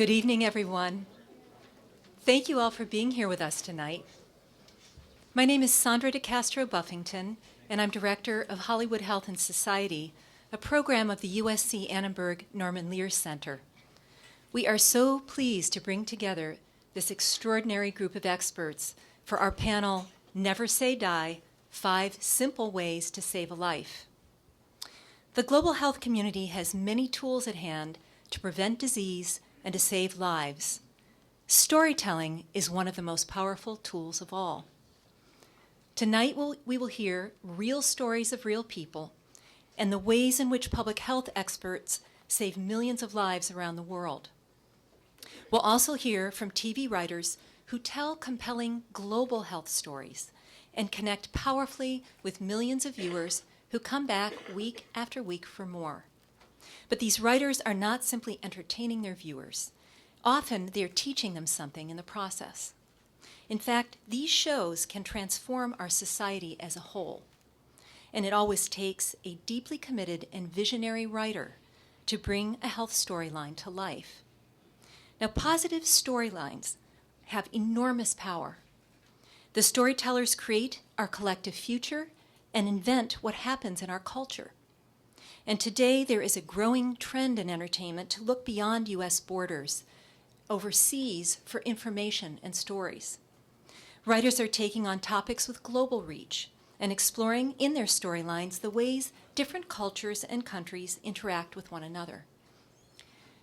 Good evening, everyone. Thank you all for being here with us tonight. My name is Sandra de Castro Buffington, and I'm Director of Hollywood Health and Society, a program of the USC Annenberg Norman Lear Center. We are so pleased to bring together this extraordinary group of experts for our panel, Never Say Die, 5 Simple Ways to Save a Life. The global health community has many tools at hand to prevent disease and to save lives. Storytelling is one of the most powerful tools of all. Tonight we will hear real stories of real people and the ways in which public health experts save millions of lives around the world. We'll also hear from TV writers who tell compelling global health stories and connect powerfully with millions of viewers who come back week after week for more. But these writers are not simply entertaining their viewers. Often they're teaching them something in the process. In fact, these shows can transform our society as a whole. And it always takes a deeply committed and visionary writer to bring a health storyline to life. Now, positive storylines have enormous power. The storytellers create our collective future and invent what happens in our culture. And today there is a growing trend in entertainment to look beyond U.S. borders, overseas, for information and stories. Writers are taking on topics with global reach and exploring in their storylines the ways different cultures and countries interact with one another.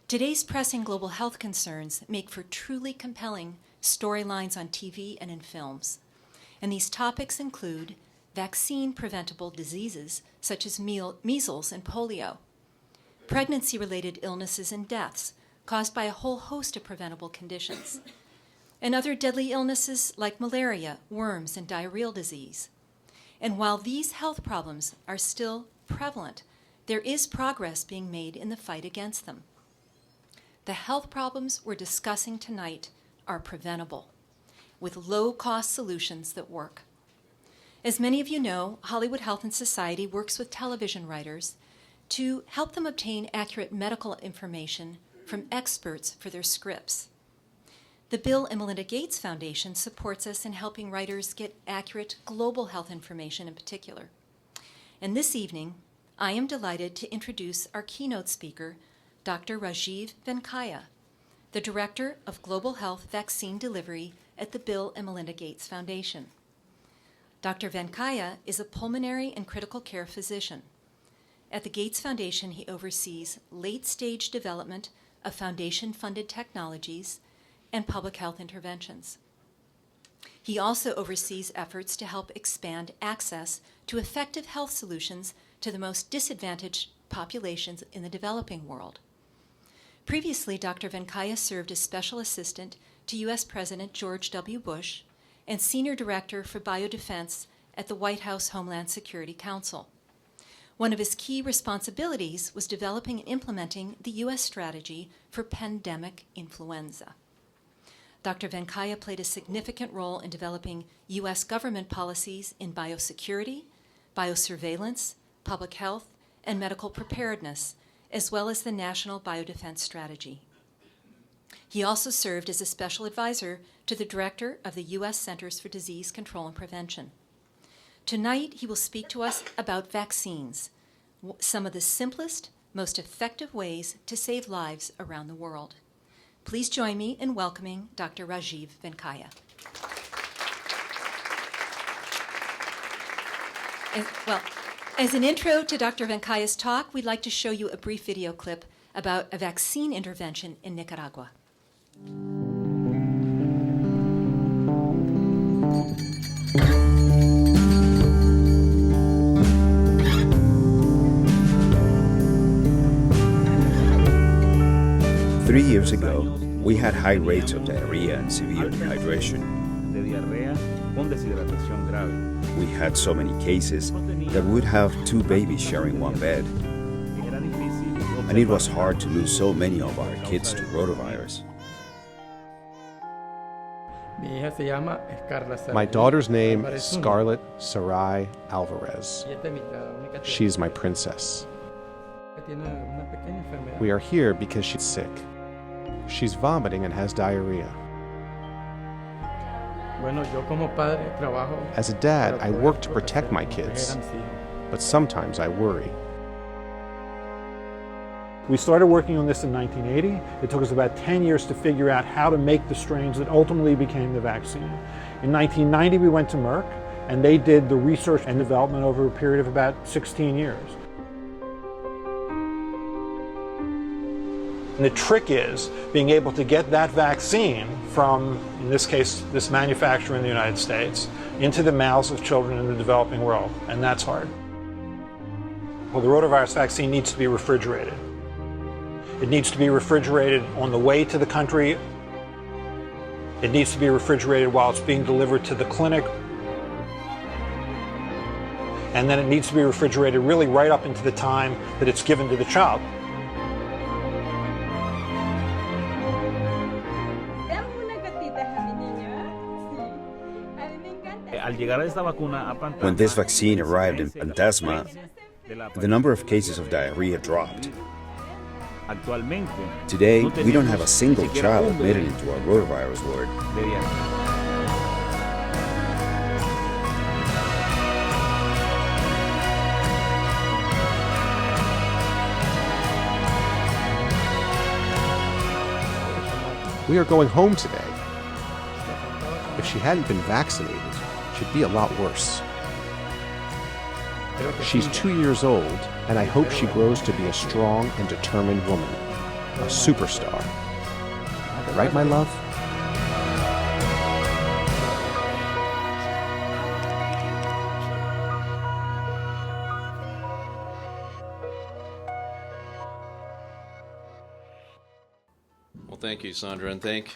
Today's pressing global health concerns make for truly compelling storylines on TV and in films. And these topics include vaccine-preventable diseases such as measles and polio, pregnancy-related illnesses and deaths caused by a whole host of preventable conditions, and other deadly illnesses like malaria, worms, and diarrheal disease. And while these health problems are still prevalent, there is progress being made in the fight against them. The health problems we're discussing tonight are preventable, with low-cost solutions that work. As many of you know, Hollywood Health and Society works with television writers to help them obtain accurate medical information from experts for their scripts. The Bill and Melinda Gates Foundation supports us in helping writers get accurate global health information in particular. And this evening, I am delighted to introduce our keynote speaker, Dr. Rajeev Venkayya, the Director of Global Health Vaccine Delivery at the Bill and Melinda Gates Foundation. Dr. Venkayya is a pulmonary and critical care physician. At the Gates Foundation, he oversees late-stage development of foundation-funded technologies and public health interventions. He also oversees efforts to help expand access to effective health solutions to the most disadvantaged populations in the developing world. Previously, Dr. Venkayya served as Special Assistant to U.S. President George W. Bush and Senior Director for Biodefense at the White House Homeland Security Council. One of his key responsibilities was developing and implementing the U.S. strategy for pandemic influenza. Dr. Venkayya played a significant role in developing U.S. government policies in biosecurity, biosurveillance, public health, and medical preparedness, as well as the National Biodefense Strategy. He also served as a special advisor to the director of the U.S. Centers for Disease Control and Prevention. Tonight, he will speak to us about vaccines, some of the simplest, most effective ways to save lives around the world. Please join me in welcoming Dr. Rajeev Venkayya. As an intro to Dr. Venkayya's talk, we'd like to show you a brief video clip about a vaccine intervention in Nicaragua. Three years ago, we had high rates of diarrhea and severe dehydration. We had so many cases that we would have 2 babies sharing one bed. And it was hard to lose so many of our kids to rotavirus. My daughter's name is Scarlett Sarai Alvarez. She's my princess. We are here because she's sick. She's vomiting and has diarrhea. As a dad, I work to protect my kids, but sometimes I worry. We started working on this in 1980. It took us about 10 years to figure out how to make the strains that ultimately became the vaccine. In 1990, we went to Merck, and they did the research and development over a period of about 16 years. And the trick is being able to get that vaccine from, in this case, this manufacturer in the United States, into the mouths of children in the developing world, and that's hard. Well, the rotavirus vaccine needs to be refrigerated. It needs to be refrigerated on the way to the country. It needs to be refrigerated while it's being delivered to the clinic. And then it needs to be refrigerated really right up into the time that it's given to the child. When this vaccine arrived in Fantasma, the number of cases of diarrhea dropped. Today, we don't have a single child admitted into our rotavirus ward. We are going home today. If she hadn't been vaccinated, she'd be a lot worse. She's 2 years old, and I hope she grows to be a strong and determined woman, a superstar. Right, my love? Well, thank you, Sandra, and thank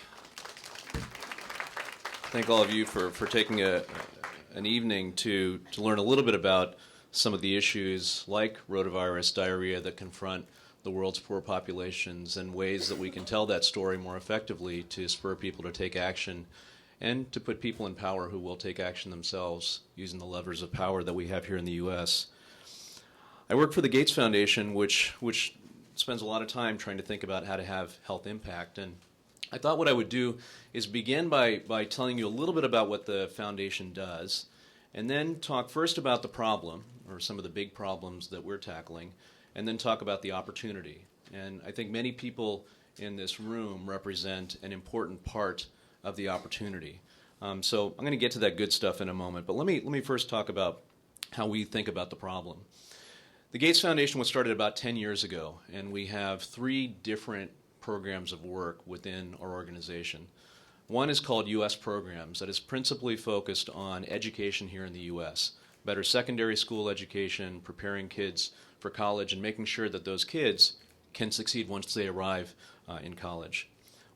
all of you for taking an evening to learn a little bit about some of the issues like rotavirus, diarrhea that confront the world's poor populations, and ways that we can tell that story more effectively to spur people to take action and to put people in power who will take action themselves using the levers of power that we have here in the U.S. I work for the Gates Foundation, which spends a lot of time trying to think about how to have health impact. And I thought what I would do is begin by telling you a little bit about what the foundation does, and then talk first about the problem, or some of the big problems that we're tackling, and then talk about the opportunity. And I think many people in this room represent an important part of the opportunity. So I'm going to get to that good stuff in a moment, but let me first talk about how we think about the problem. The Gates Foundation was started about 10 years ago, and we have 3 different programs of work within our organization. One is called U.S. Programs, that is principally focused on education here in the U.S., better secondary school education, preparing kids for college, and making sure that those kids can succeed once they arrive in college.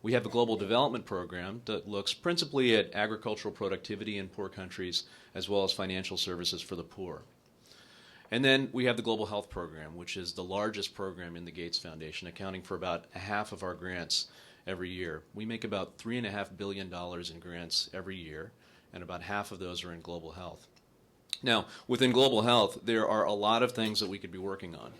We have a global development program that looks principally at agricultural productivity in poor countries, as well as financial services for the poor. And then we have the Global Health Program, which is the largest program in the Gates Foundation, accounting for about half of our grants every year. We make about $3.5 billion in grants every year, and about half of those are in global health. Now, within global health, there are a lot of things that we could be working on.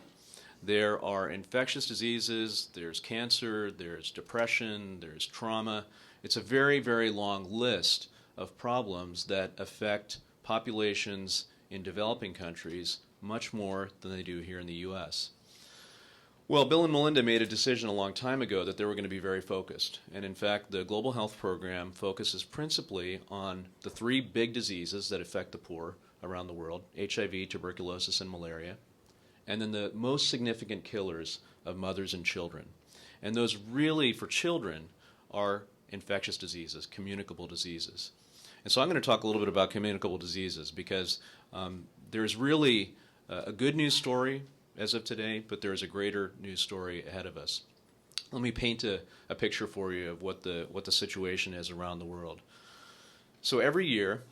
There are infectious diseases, there's cancer, there's depression, there's trauma. It's a very, very long list of problems that affect populations in developing countries much more than they do here in the U.S. Well, Bill and Melinda made a decision a long time ago that they were going to be very focused. And in fact, the Global Health Program focuses principally on the 3 big diseases that affect the poor around the world: HIV, tuberculosis, and malaria, and then the most significant killers of mothers and children. And those really, for children, are infectious diseases, communicable diseases. And so I'm going to talk a little bit about communicable diseases because there's really a good news story as of today, but there's a greater news story ahead of us. Let me paint a picture for you of what the situation is around the world. So every year,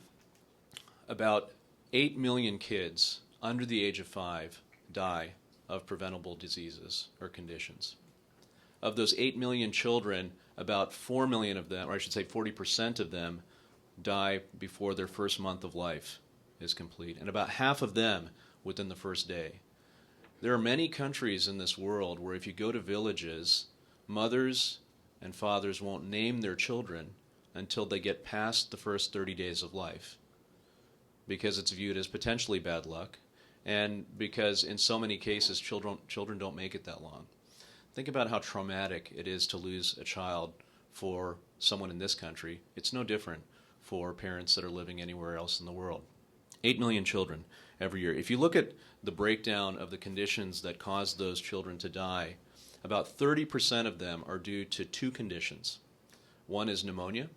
about 8 million kids under the age of 5 die of preventable diseases or conditions. Of those 8 million children, about 4 million of them, or I should say 40% of them, die before their first month of life is complete, and about half of them within the first day. There are many countries in this world where if you go to villages, mothers and fathers won't name their children until they get past the first 30 days of life, because it's viewed as potentially bad luck, and because in so many cases children don't make it that long. Think about how traumatic it is to lose a child for someone in this country. It's no different for parents that are living anywhere else in the world. 8 million children every year. If you look at the breakdown of the conditions that cause those children to die, about 30% of them are due to two conditions. One is pneumonia,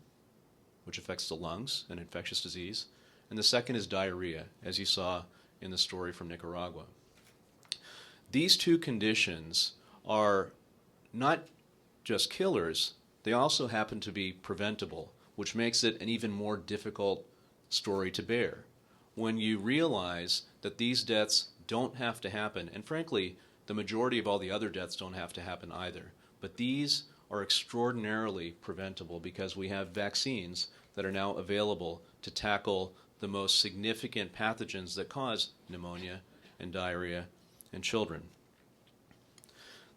which affects the lungs, an infectious disease, and the second is diarrhea, as you saw in the story from Nicaragua. These two conditions are not just killers, they also happen to be preventable, which makes it an even more difficult story to bear. When you realize that these deaths don't have to happen, and frankly, the majority of all the other deaths don't have to happen either, but these are extraordinarily preventable because we have vaccines that are now available to tackle the most significant pathogens that cause pneumonia and diarrhea in children.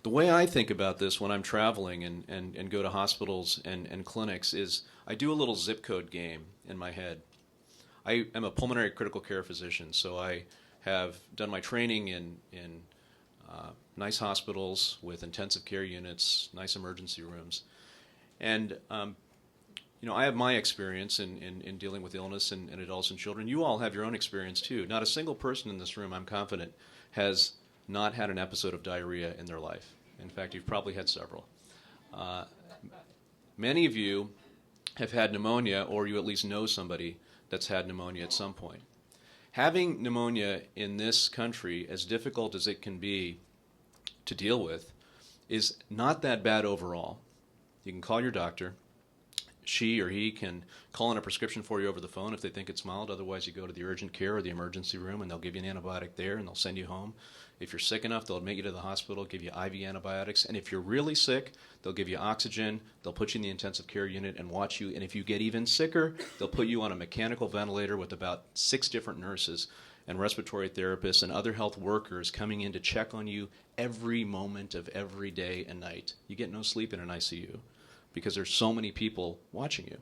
The way I think about this when I'm traveling and go to hospitals and clinics is I do a little zip code game in my head. I am a pulmonary critical care physician, so I have done my training in nice hospitals with intensive care units, nice emergency rooms. And I have my experience in dealing with illness in adults and children. You all have your own experience too. Not a single person in this room, I'm confident, has not had an episode of diarrhea in their life. In fact, you've probably had several. Many of you have had pneumonia, or you at least know somebody that's had pneumonia at some point. Having pneumonia in this country, as difficult as it can be to deal with, is not that bad overall. You can call your doctor. She or he can call in a prescription for you over the phone if they think it's mild. Otherwise, you go to the urgent care or the emergency room, and they'll give you an antibiotic there, and they'll send you home. If you're sick enough, they'll admit you to the hospital, give you IV antibiotics. And if you're really sick, they'll give you oxygen, they'll put you in the intensive care unit and watch you. And if you get even sicker, they'll put you on a mechanical ventilator with about 6 different nurses and respiratory therapists and other health workers coming in to check on you every moment of every day and night. You get no sleep in an ICU because there's so many people watching you.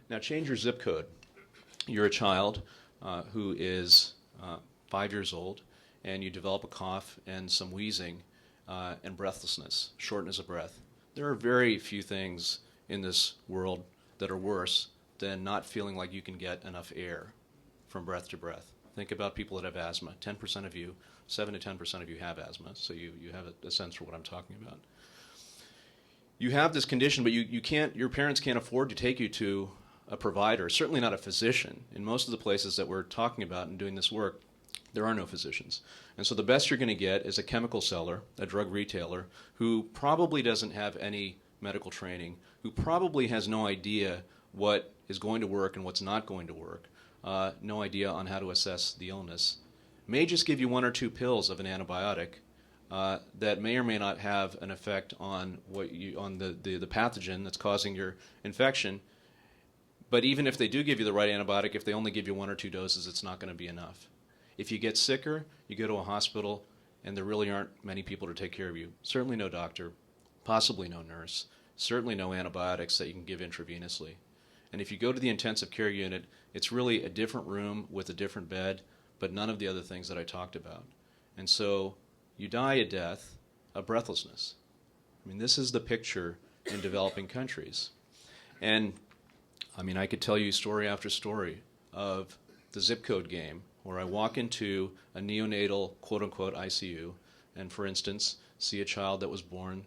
Now change your zip code. You're a child who is 5 years old, and you develop a cough and some wheezing and breathlessness, shortness of breath. There are very few things in this world that are worse than not feeling like you can get enough air from breath to breath. Think about people that have asthma. 10% of you, 7 to 10% of you have asthma, so you have a sense for what I'm talking about. You have this condition, but your parents can't afford to take you to a provider, certainly not a physician. In most of the places that we're talking about and doing this work, there are no physicians. And so the best you're going to get is a chemical seller, a drug retailer, who probably doesn't have any medical training, who probably has no idea what is going to work and what's not going to work, no idea on how to assess the illness, may just give you 1 or 2 pills of an antibiotic that may or may not have an effect on the pathogen that's causing your infection. But even if they do give you the right antibiotic, if they only give you 1 or 2 doses, it's not going to be enough. If you get sicker, you go to a hospital, and there really aren't many people to take care of you. Certainly no doctor, possibly no nurse, certainly no antibiotics that you can give intravenously. And if you go to the intensive care unit, it's really a different room with a different bed, but none of the other things that I talked about. And so you die a death of breathlessness. I mean, this is the picture in developing countries. And I mean, I could tell you story after story of the zip code game, where I walk into a neonatal, quote-unquote, ICU, and, for instance, see a child that was born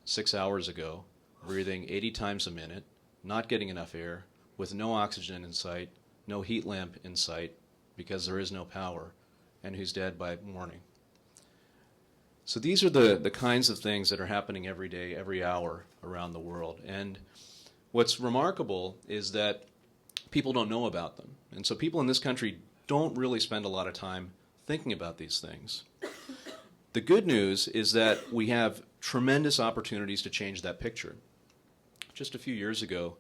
6 hours ago, breathing 80 times a minute, not getting enough air, with no oxygen in sight, no heat lamp in sight, because there is no power, and who's dead by morning. So these are the kinds of things that are happening every day, every hour around the world. And what's remarkable is that people don't know about them. And so people in this country don't really spend a lot of time thinking about these things. The good news is that we have tremendous opportunities to change that picture. Just a few years ago,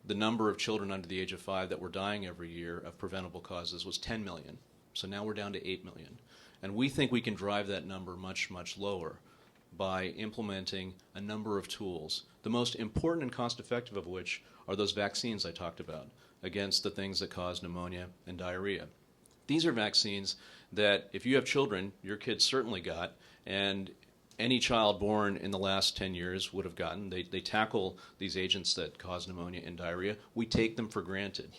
the number of children under the age of 5 that were dying every year of preventable causes was 10 million. So now we're down to 8 million. And we think we can drive that number much, much lower by implementing a number of tools, the most important and cost-effective of which are those vaccines I talked about against the things that cause pneumonia and diarrhea. These are vaccines that if you have children, your kids certainly got, and any child born in the last 10 years would have gotten. They tackle these agents that cause pneumonia and diarrhea. We take them for granted.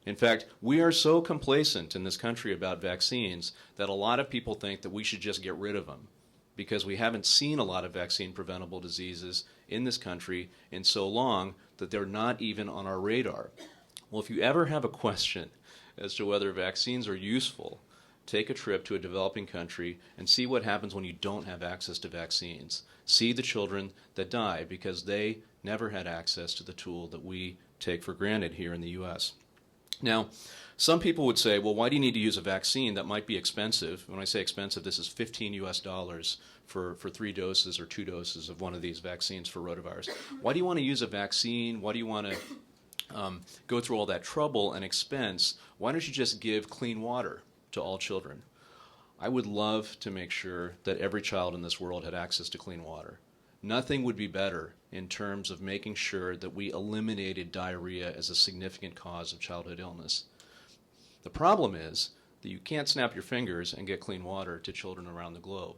In fact, we are so complacent in this country about vaccines that a lot of people think that we should just get rid of them because we haven't seen a lot of vaccine-preventable diseases in this country in so long that they're not even on our radar. Well, if you ever have a question as to whether vaccines are useful, take a trip to a developing country and see what happens when you don't have access to vaccines. See the children that die because they never had access to the tool that we take for granted here in the U.S. Now, some people would say, well, why do you need to use a vaccine that might be expensive? When I say expensive, this is $15 US for 3 doses or 2 doses of one of these vaccines for rotavirus. Why do you want to use a vaccine? Why do you want to go through all that trouble and expense? Why don't you just give clean water to all children? I would love to make sure that every child in this world had access to clean water. Nothing would be better in terms of making sure that we eliminated diarrhea as a significant cause of childhood illness. The problem is that you can't snap your fingers and get clean water to children around the globe.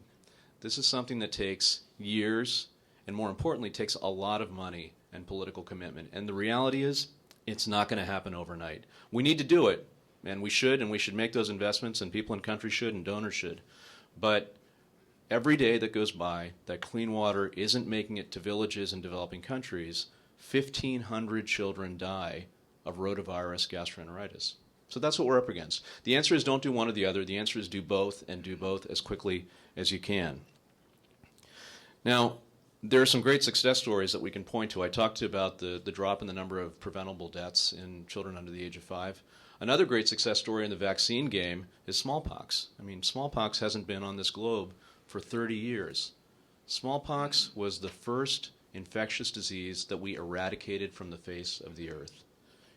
This is something that takes years and, more importantly, takes a lot of money and political commitment. And the reality is it's not going to happen overnight. We need to do it, and we should make those investments, and people in countries should, and donors should. But every day that goes by that clean water isn't making it to villages in developing countries, 1,500 children die of rotavirus gastroenteritis. So that's what we're up against. The answer is don't do one or the other. The answer is do both, and do both as quickly as you can. Now, there are some great success stories that we can point to. I talked about the drop in the number of preventable deaths in children under the age of 5. Another great success story in the vaccine game is smallpox. I mean, smallpox hasn't been on this globe for 30 years. Smallpox was the first infectious disease that we eradicated from the face of the earth.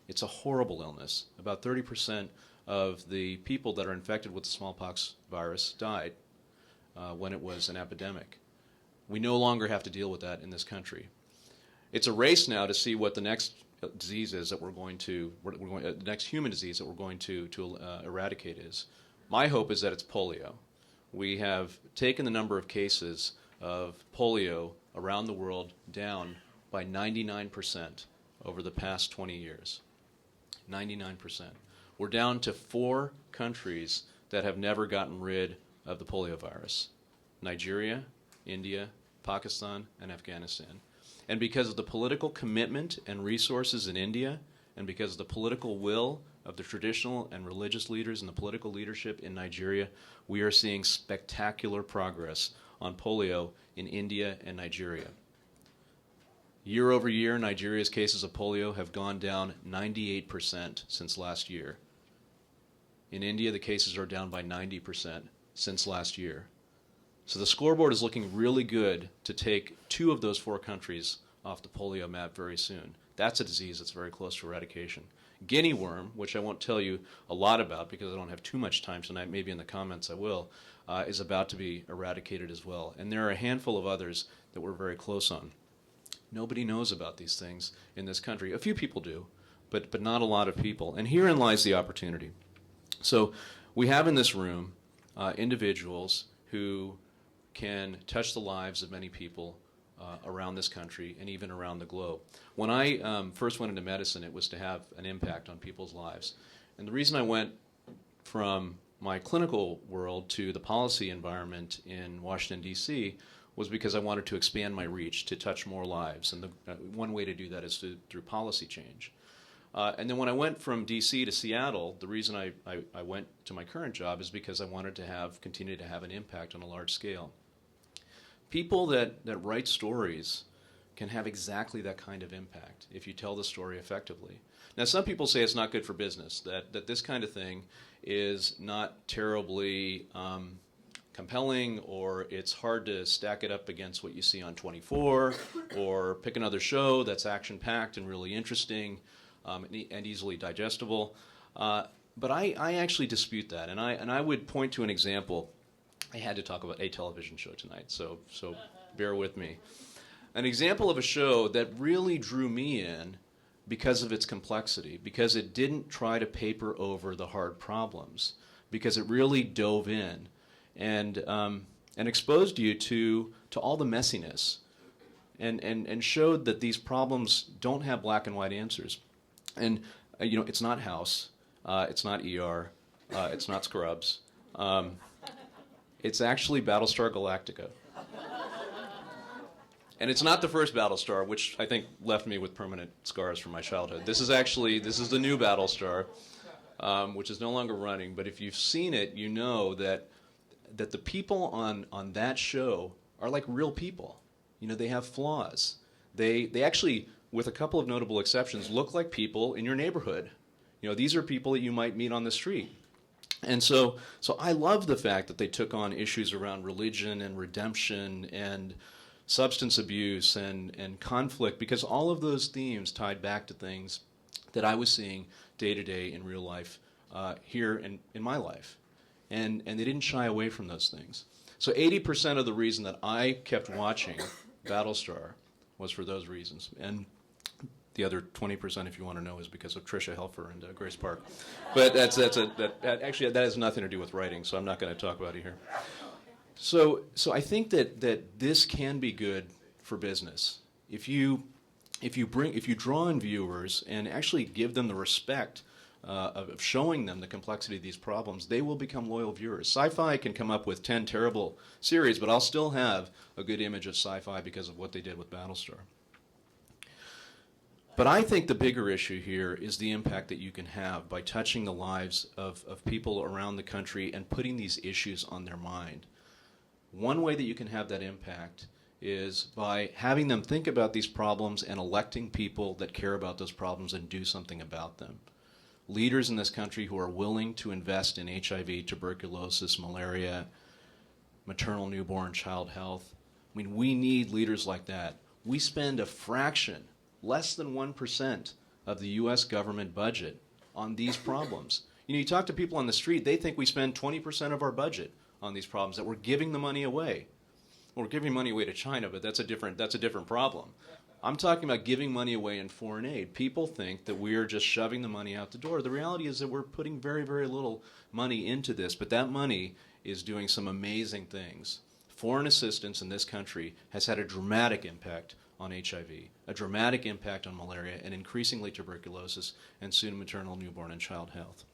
It's a horrible illness. About 30% of the people that are infected with the smallpox virus died when it was an epidemic. We no longer have to deal with that in this country. It's a race now to see what the next disease is that the next human disease that we're going to eradicate is. My hope is that it's polio. We have taken the number of cases of polio around the world down by 99% over the past 20 years. 99%. We're down to 4 countries that have never gotten rid of the polio virus: Nigeria, India, Pakistan, and Afghanistan. And because of the political commitment and resources in India, and because of the political will of the traditional and religious leaders and the political leadership in Nigeria, we are seeing spectacular progress on polio in India and Nigeria. Year over year, Nigeria's cases of polio have gone down 98% since last year. In India, the cases are down by 90% since last year. So the scoreboard is looking really good to take 2 of those 4 countries off the polio map very soon. That's a disease that's very close to eradication. Guinea worm, which I won't tell you a lot about because I don't have too much time tonight, maybe in the comments I will, is about to be eradicated as well. And there are a handful of others that we're very close on. Nobody knows about these things in this country. A few people do, but not a lot of people. And herein lies the opportunity. So we have in this room individuals who can touch the lives of many people around this country and even around the globe. When I first went into medicine, it was to have an impact on people's lives. And the reason I went from my clinical world to the policy environment in Washington, D.C., was because I wanted to expand my reach to touch more lives. And one way to do that is through policy change. And then when I went from D.C. to Seattle, the reason I went to my current job is because I wanted to continue to have an impact on a large scale. People that write stories can have exactly that kind of impact if you tell the story effectively. Now, some people say it's not good for business, that this kind of thing is not terribly compelling, or it's hard to stack it up against what you see on 24, or pick another show that's action-packed and really interesting and easily digestible. But I actually dispute that, and I would point to an example. I had to talk about a television show tonight, so bear with me. An example of a show that really drew me in because of its complexity, because it didn't try to paper over the hard problems, because it really dove in and exposed you to all the messiness and showed that these problems don't have black and white answers. And, it's not House, it's not ER, it's not Scrubs. It's actually Battlestar Galactica. And it's not the first Battlestar, which I think left me with permanent scars from my childhood. This is the new Battlestar, which is no longer running. But if you've seen it, you know that the people on that show are like real people. They have flaws. They actually, with a couple of notable exceptions, look like people in your neighborhood. These are people that you might meet on the street. And so I love the fact that they took on issues around religion and redemption and substance abuse and conflict, because all of those themes tied back to things that I was seeing day to day in real life here in my life. And they didn't shy away from those things. So 80% of the reason that I kept watching Battlestar was for those reasons. And the other 20%, if you want to know, is because of Tricia Helfer and Grace Park. But actually that has nothing to do with writing, so I'm not going to talk about it here. So I think that this can be good for business. If you draw in viewers and actually give them the respect of showing them the complexity of these problems, they will become loyal viewers. Sci-fi can come up with 10 terrible series, but I'll still have a good image of sci-fi because of what they did with Battlestar. But I think the bigger issue here is the impact that you can have by touching the lives of people around the country and putting these issues on their mind. One way that you can have that impact is by having them think about these problems and electing people that care about those problems and do something about them. Leaders in this country who are willing to invest in HIV, tuberculosis, malaria, maternal, newborn, child health. I mean, we need leaders like that. We spend a fraction, less than 1% of the U.S. government budget on these problems. You talk to people on the street, they think we spend 20% of our budget on these problems, that we're giving the money away. Well, we're giving money away to China, but that's a different problem. I'm talking about giving money away in foreign aid. People think that we are just shoving the money out the door. The reality is that we're putting very, very little money into this, but that money is doing some amazing things. Foreign assistance in this country has had a dramatic impact on HIV, a dramatic impact on malaria, and increasingly tuberculosis, and soon maternal, newborn, and child health.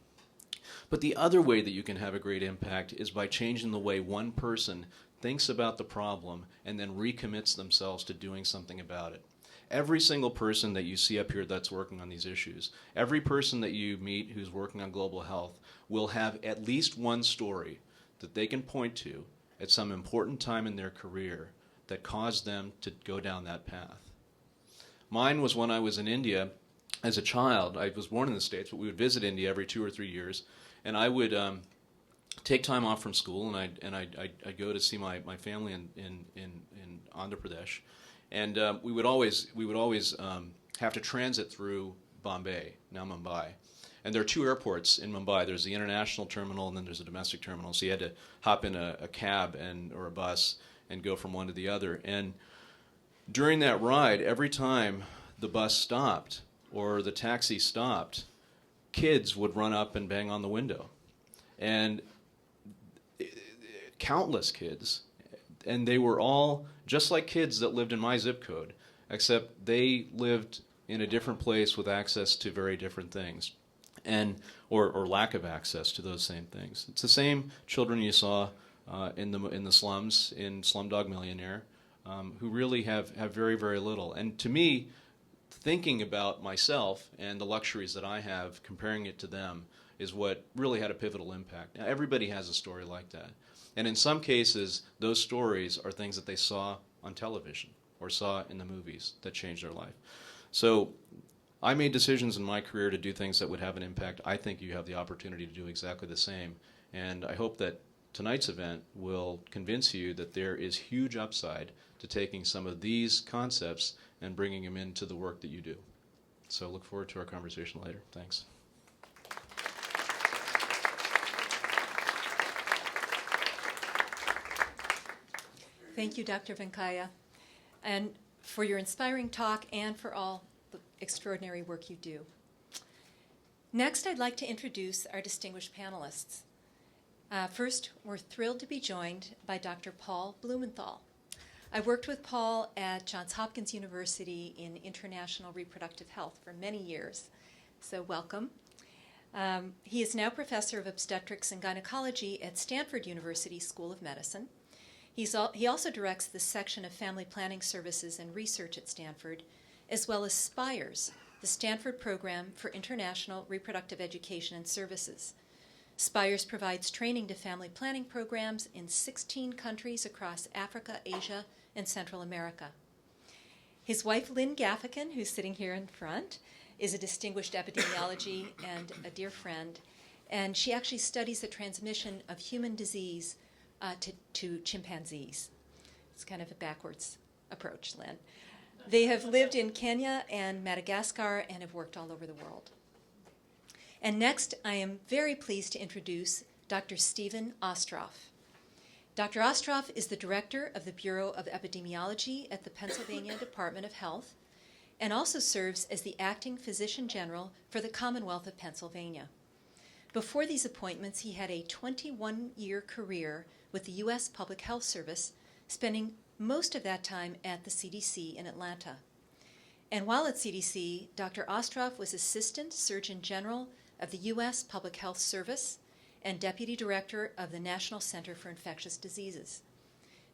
But the other way that you can have a great impact is by changing the way one person thinks about the problem and then recommits themselves to doing something about it. Every single person that you see up here that's working on these issues, every person that you meet who's working on global health will have at least one story that they can point to at some important time in their career that caused them to go down that path. Mine was when I was in India as a child. I was born in the States, but we would visit India every 2 or 3 years, and I would take time off from school, and I'd go to see my family in Andhra Pradesh, and we would always have to transit through Bombay, now Mumbai. And there are 2 airports in Mumbai. There's the international terminal, and then there's a domestic terminal. So you had to hop in a cab or a bus and go from one to the other. And during that ride, every time the bus stopped or the taxi stopped, kids would run up and bang on the window. And countless kids. And they were all just like kids that lived in my zip code, except they lived in a different place with access to very different things, or lack of access to those same things. It's the same children you saw in the slums, in Slumdog Millionaire, who really have very, very little. And to me, thinking about myself and the luxuries that I have, comparing it to them, is what really had a pivotal impact. Now, everybody has a story like that. And in some cases, those stories are things that they saw on television or saw in the movies that changed their life. So I made decisions in my career to do things that would have an impact. I think you have the opportunity to do exactly the same. And I hope that tonight's event will convince you that there is huge upside to taking some of these concepts and bringing them into the work that you do. So look forward to our conversation later. Thanks. Thank you, Dr. Venkayya, and for your inspiring talk and for all the extraordinary work you do. Next, I'd like to introduce our distinguished panelists. First, we're thrilled to be joined by Dr. Paul Blumenthal. I worked with Paul at Johns Hopkins University in international reproductive health for many years, so welcome. He is now professor of obstetrics and gynecology at Stanford University School of Medicine. He also directs the section of family planning services and research at Stanford, as well as SPIRES, the Stanford Program for International Reproductive Education and Services. SPIRES provides training to family planning programs in 16 countries across Africa, Asia, and Central America. His wife, Lynn Gaffigan, who's sitting here in front, is a distinguished epidemiology and a dear friend, and she actually studies the transmission of human disease to chimpanzees. It's kind of a backwards approach, Lynn. They have lived in Kenya and Madagascar and have worked all over the world. And next, I am very pleased to introduce Dr. Stephen Ostroff. Dr. Ostroff is the director of the Bureau of Epidemiology at the Pennsylvania Department of Health and also serves as the acting physician general for the Commonwealth of Pennsylvania. Before these appointments, he had a 21-year career with the U.S. Public Health Service, spending most of that time at the CDC in Atlanta. And while at CDC, Dr. Ostroff was Assistant Surgeon General of the U.S. Public Health Service and Deputy Director of the National Center for Infectious Diseases.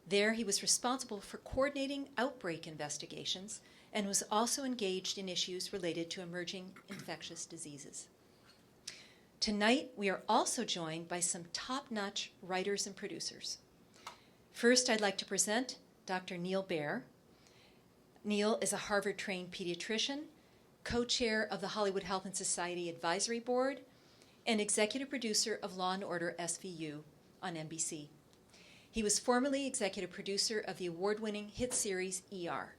There, he was responsible for coordinating outbreak investigations and was also engaged in issues related to emerging infectious diseases. Tonight, we are also joined by some top-notch writers and producers. First, I'd like to present Dr. Neil Baer. Neil is a Harvard-trained pediatrician, co-chair of the Hollywood Health and Society Advisory Board, and executive producer of Law & Order SVU on NBC. He was formerly executive producer of the award-winning hit series ER.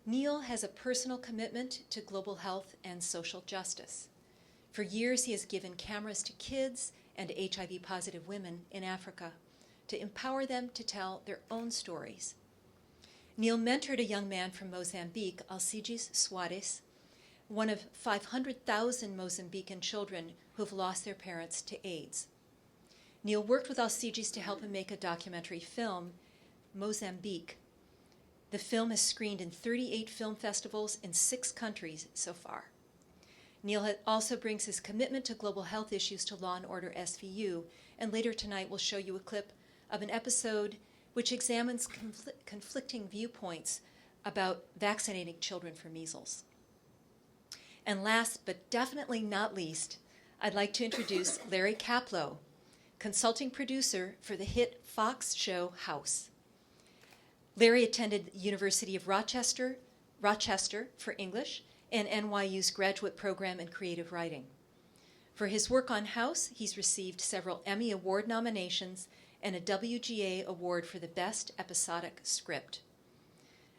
Neil has a personal commitment to global health and social justice. For years, he has given cameras to kids and HIV-positive women in Africa to empower them to tell their own stories. Neil mentored a young man from Mozambique, Alcides Soares, one of 500,000 Mozambican children who have lost their parents to AIDS. Neil worked with Alcides to help him make a documentary film, Mozambique. The film has screened in 38 film festivals in 6 countries so far. Neil also brings his commitment to global health issues to Law & Order SVU, and later tonight we'll show you a clip of an episode which examines conflicting viewpoints about vaccinating children for measles. And last but definitely not least, I'd like to introduce Larry Kaplow, consulting producer for the hit Fox show House. Larry attended the University of Rochester for English and NYU's graduate program in creative writing. For his work on House, he's received several Emmy Award nominations and a WGA Award for the Best Episodic Script.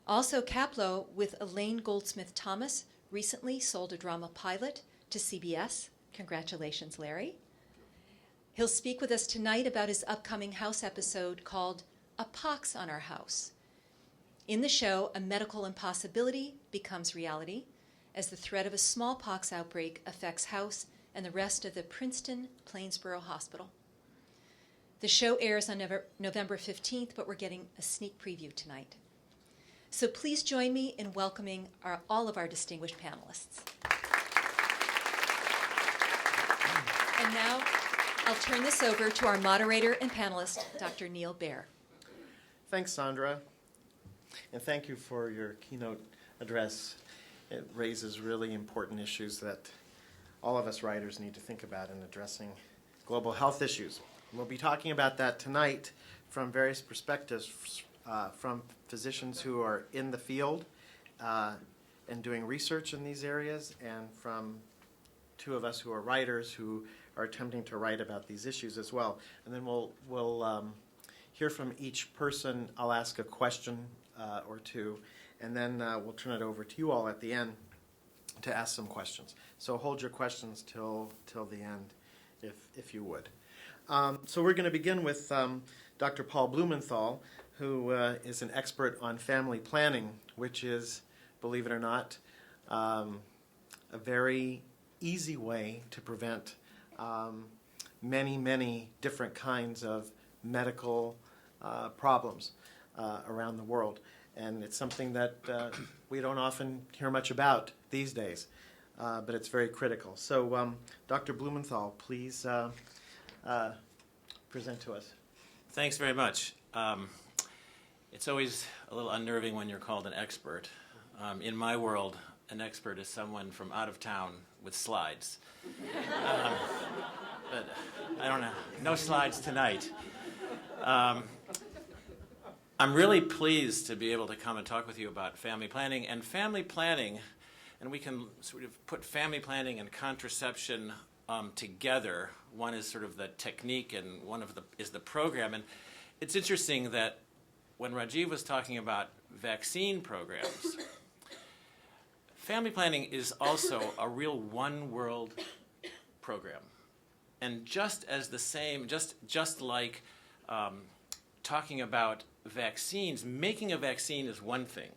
Also, Kaplow, with Elaine Goldsmith Thomas, recently sold a drama pilot to CBS. Congratulations, Larry. He'll speak with us tonight about his upcoming House episode called A Pox on Our House. In the show, a medical impossibility becomes reality as the threat of a smallpox outbreak affects House and the rest of the Princeton Plainsboro Hospital. The show airs on November 15th, but we're getting a sneak preview tonight. So please join me in welcoming all of our distinguished panelists. And now I'll turn this over to our moderator and panelist, Dr. Neil Baer. Thanks, Sandra, and thank you for your keynote address. It raises really important issues that all of us writers need to think about in addressing global health issues. We'll be talking about that tonight from various perspectives, from physicians who are in the field and doing research in these areas, and from 2 of us who are writers who are attempting to write about these issues as well. And then we'll hear from each person. I'll ask a question or 2, and then we'll turn it over to you all at the end to ask some questions. So hold your questions till the end, if you would. So we're going to begin with Dr. Paul Blumenthal, who is an expert on family planning, which is, believe it or not, a very easy way to prevent many, many different kinds of medical problems around the world. And it's something that we don't often hear much about these days, but it's very critical. So Dr. Blumenthal, please present to us. Thanks very much. It's always a little unnerving when you're called an expert. In my world, an expert is someone from out of town with slides. But I don't know, no slides tonight. I'm really pleased to be able to come and talk with you about family planning. And we can sort of put family planning and contraception together. One is sort of the technique and one of is the program. And it's interesting that when Rajeev was talking about vaccine programs, family planning is also a real one world program. And just like talking about vaccines, making a vaccine is one thing.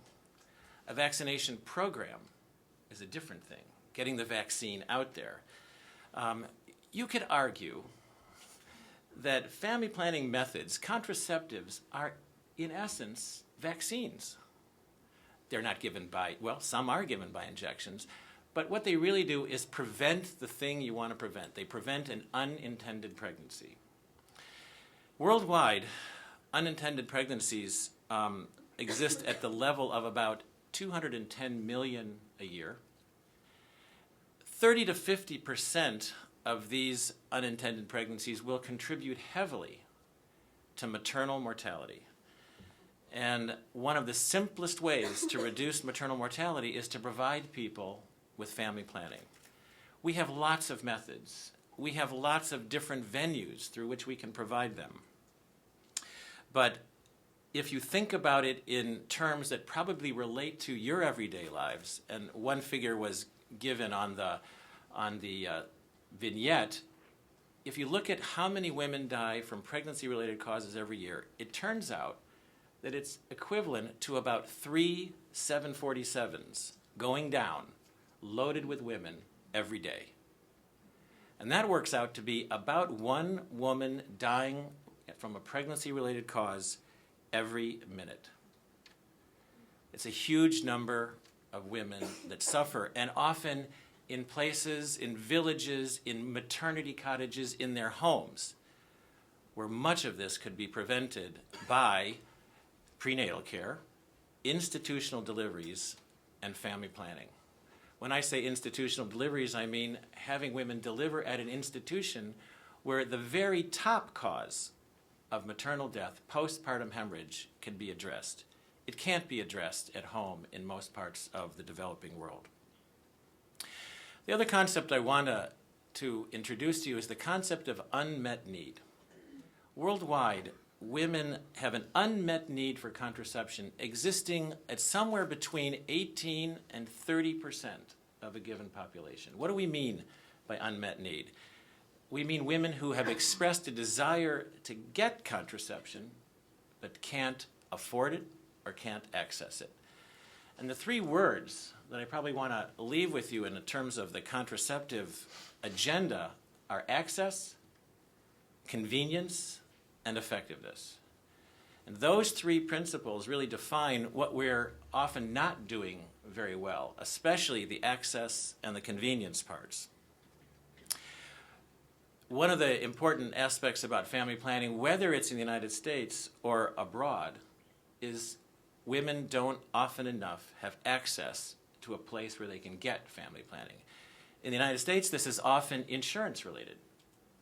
A vaccination program is a different thing, getting the vaccine out there. You could argue that family planning methods, contraceptives, are in essence vaccines. They're not given by, well, some are given by injections, but what they really do is prevent the thing you want to prevent. They prevent an unintended pregnancy. Worldwide, unintended pregnancies exist at the level of about 210 million a year. 30 to 50% of these unintended pregnancies will contribute heavily to maternal mortality. And one of the simplest ways to reduce maternal mortality is to provide people with family planning. We have lots of methods. We have lots of different venues through which we can provide them. But if you think about it in terms that probably relate to your everyday lives, and one figure was given on the vignette, if you look at how many women die from pregnancy-related causes every year, it turns out that it's equivalent to about 3 747s going down, loaded with women, every day. And that works out to be about one woman dying from a pregnancy-related cause every minute. It's a huge number of women that suffer, and often in places, in villages, in maternity cottages, in their homes, where much of this could be prevented by prenatal care, institutional deliveries, and family planning. When I say institutional deliveries, I mean having women deliver at an institution where the very top cause of maternal death, postpartum hemorrhage, can be addressed. It can't be addressed at home in most parts of the developing world. The other concept I want to introduce to you is the concept of unmet need. Worldwide, women have an unmet need for contraception existing at somewhere between 18 and 30% of a given population. What do we mean by unmet need? We mean women who have expressed a desire to get contraception but can't afford it or can't access it. And the three words that I probably want to leave with you in terms of the contraceptive agenda are access, convenience, and effectiveness. And those three principles really define what we're often not doing very well, especially the access and the convenience parts. One of the important aspects about family planning, whether it's in the United States or abroad, is women don't often enough have access to a place where they can get family planning. In the United States, this is often insurance related.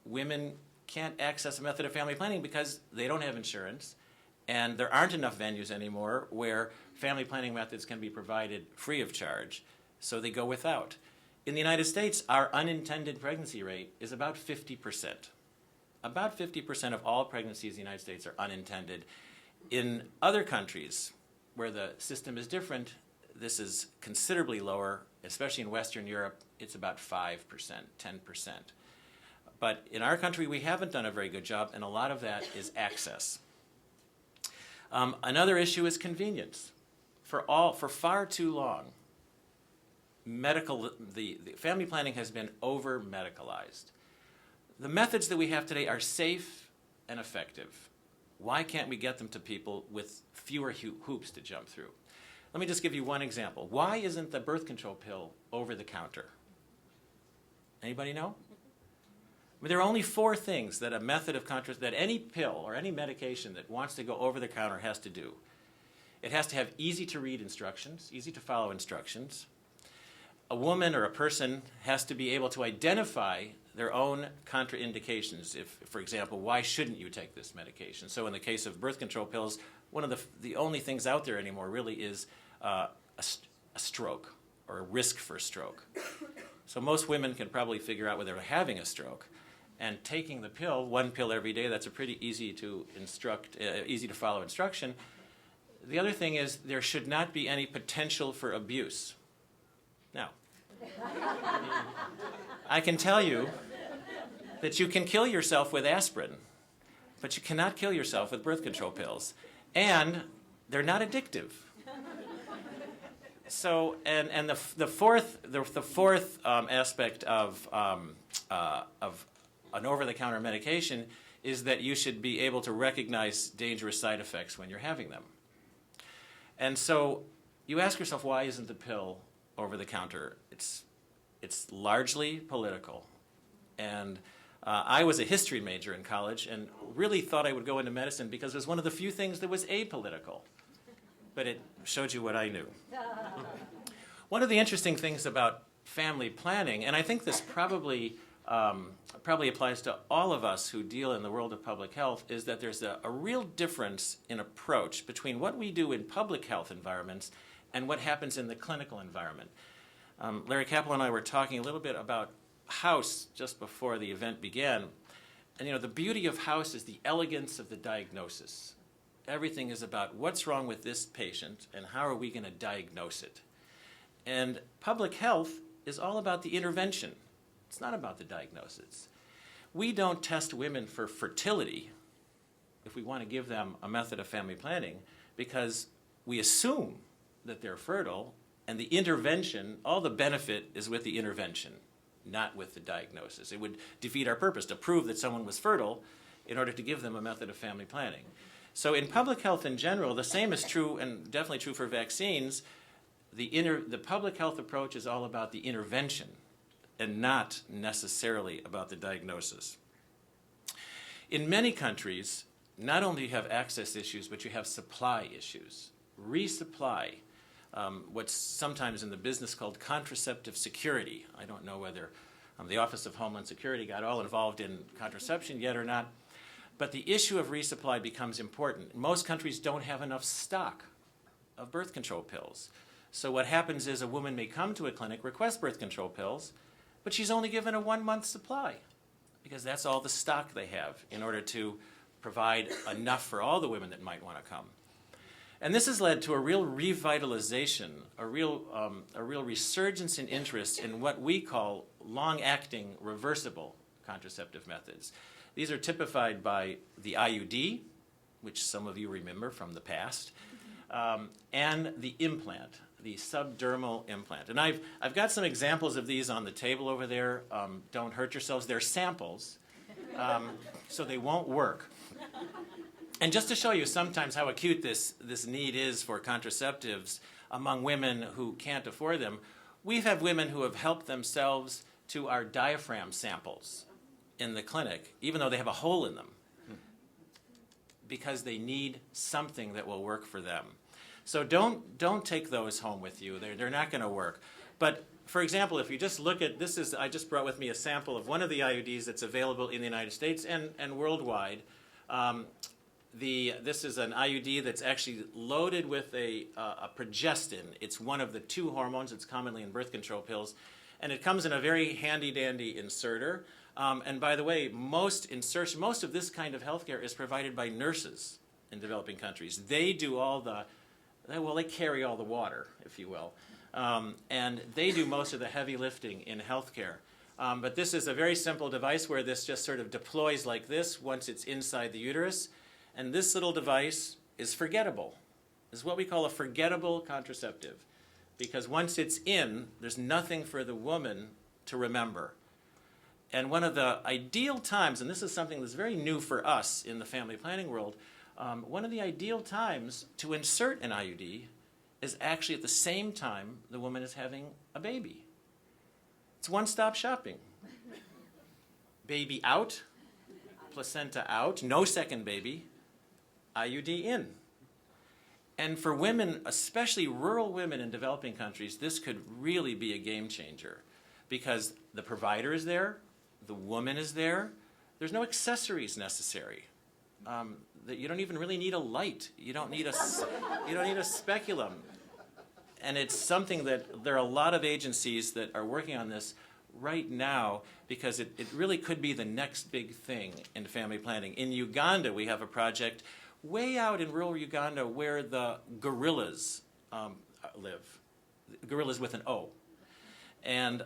Women can't access a method of family planning because they don't have insurance, and there aren't enough venues anymore where family planning methods can be provided free of charge, so they go without. In the United States, our unintended pregnancy rate is about 50%. About 50% of all pregnancies in the United States are unintended. In other countries where the system is different, this is considerably lower, especially in Western Europe, it's about 5%, 10%. But in our country, we haven't done a very good job, and a lot of that is access. Another issue is convenience. For far too long, the family planning has been over-medicalized. The methods that we have today are safe and effective. Why can't we get them to people with fewer hoops to jump through? Let me just give you one example. Why isn't the birth control pill over the counter? Anybody know? I mean, there are only 4 things that a method of that any pill or any medication that wants to go over the counter has to do. It has to have easy to read instructions, easy to follow instructions. A woman or a person has to be able to identify their own contraindications. If, for example, why shouldn't you take this medication? So in the case of birth control pills, one of the only things out there anymore really is a stroke or a risk for stroke. So most women can probably figure out whether they're having a stroke. And taking the pill, 1 pill every day, that's a pretty easy to follow instruction. The other thing is there should not be any potential for abuse. Now, I can tell you that you can kill yourself with aspirin, but you cannot kill yourself with birth control pills. And they're not addictive. So, and the fourth aspect of an over-the-counter medication is that you should be able to recognize dangerous side effects when you're having them. And so you ask yourself, why isn't the pill over the counter? It's largely political. And I was a history major in college and really thought I would go into medicine because it was one of the few things that was apolitical. But it showed you what I knew. One of the interesting things about family planning, and I think this probably applies to all of us who deal in the world of public health, is that there's a real difference in approach between what we do in public health environments and what happens in the clinical environment. Larry Capel and I were talking a little bit about House just before the event began. And you know, the beauty of House is the elegance of the diagnosis. Everything is about what's wrong with this patient and how are we going to diagnose it. And public health is all about the intervention. It's not about the diagnosis. We don't test women for fertility if we want to give them a method of family planning because we assume that they're fertile, and the intervention, all the benefit is with the intervention, not with the diagnosis. It would defeat our purpose to prove that someone was fertile in order to give them a method of family planning. So in public health in general, the same is true, and definitely true for vaccines. The public health approach is all about the intervention and not necessarily about the diagnosis. In many countries, not only do you have access issues, but you have supply issues. Resupply, what's sometimes in the business called contraceptive security. I don't know whether the Office of Homeland Security got all involved in contraception yet or not, but the issue of resupply becomes important. Most countries don't have enough stock of birth control pills. So what happens is a woman may come to a clinic, request birth control pills, but she's only given a 1-month supply because that's all the stock they have in order to provide enough for all the women that might want to come. And this has led to a real revitalization, a real resurgence in interest in what we call long-acting reversible contraceptive methods. These are typified by the IUD, which some of you remember from the past, and the implant, the subdermal implant. And I've got some examples of these on the table over there. Don't hurt yourselves. They're samples, so they won't work. And just to show you sometimes how acute this need is for contraceptives among women who can't afford them, we have women who have helped themselves to our diaphragm samples in the clinic, even though they have a hole in them, because they need something that will work for them. So don't take those home with you. They're not going to work. But for example, if you just look at this, I just brought with me a sample of one of the IUDs that's available in the United States and worldwide. This is an IUD that's actually loaded with a progestin. It's one of the 2 hormones that's commonly in birth control pills. And it comes in a very handy-dandy inserter. And by the way, most of this kind of healthcare is provided by nurses in developing countries. They do they carry all the water, if you will. And they do most of the heavy lifting in healthcare. But this is a very simple device where this just sort of deploys like this once it's inside the uterus. And this little device is forgettable, is what we call a forgettable contraceptive. Because once it's in, there's nothing for the woman to remember. And one of the ideal times, and this is something that's very new for us in the family planning world, one of the ideal times to insert an IUD is actually at the same time the woman is having a baby. It's one-stop shopping. Baby out, placenta out, no second baby, IUD in. And for women, especially rural women in developing countries, this could really be a game changer because the provider is there, the woman is there, there's no accessories necessary. You don't even really need a light. You don't need a speculum. And it's something that there are a lot of agencies that are working on this right now because it really could be the next big thing in family planning. In Uganda, we have a project way out in rural Uganda where the gorillas live. Gorillas with an O. And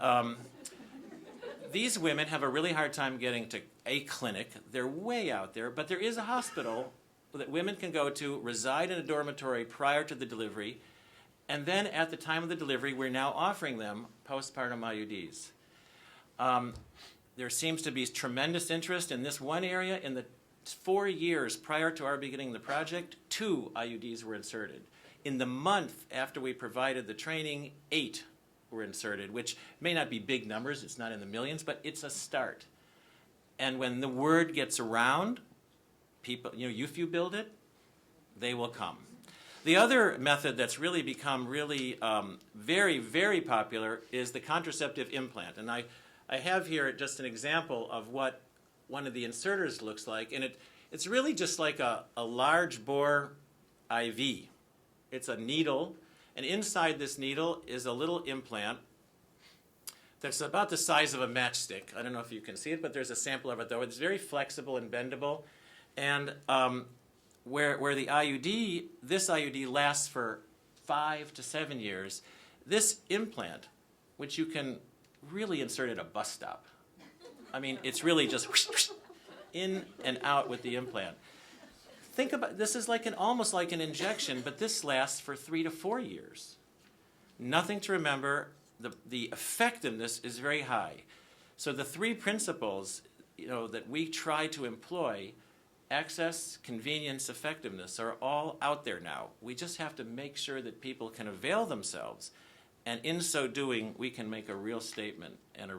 these women have a really hard time getting to a clinic. They're way out there, but there is a hospital that women can go to, reside in a dormitory prior to the delivery, and then at the time of the delivery, we're now offering them postpartum IUDs. There seems to be tremendous interest in this one area. In the 4 years prior to our beginning the project, 2 IUDs were inserted. In the month after we provided the training, 8 were inserted, which may not be big numbers, it's not in the millions, but it's a start. And when the word gets around, people, if you build it, they will come. The other method that's really become really very, very popular is the contraceptive implant. And I have here just an example of what one of the inserters looks like, and it's really just like a large bore IV. It's a needle, and inside this needle is a little implant that's about the size of a matchstick. I don't know if you can see it, but there's a sample of it, though. It's very flexible and bendable, and where the IUD, this IUD lasts for 5 to 7 years, this implant, which you can really insert at a bus stop, I mean, it's really just whoosh, whoosh, in and out with the implant. Think about this is almost like an injection, but this lasts for 3 to 4 years. Nothing to remember. The effectiveness is very high. So the 3 principles, that we try to employ, access, convenience, effectiveness, are all out there now. We just have to make sure that people can avail themselves, and in so doing, we can make a real statement and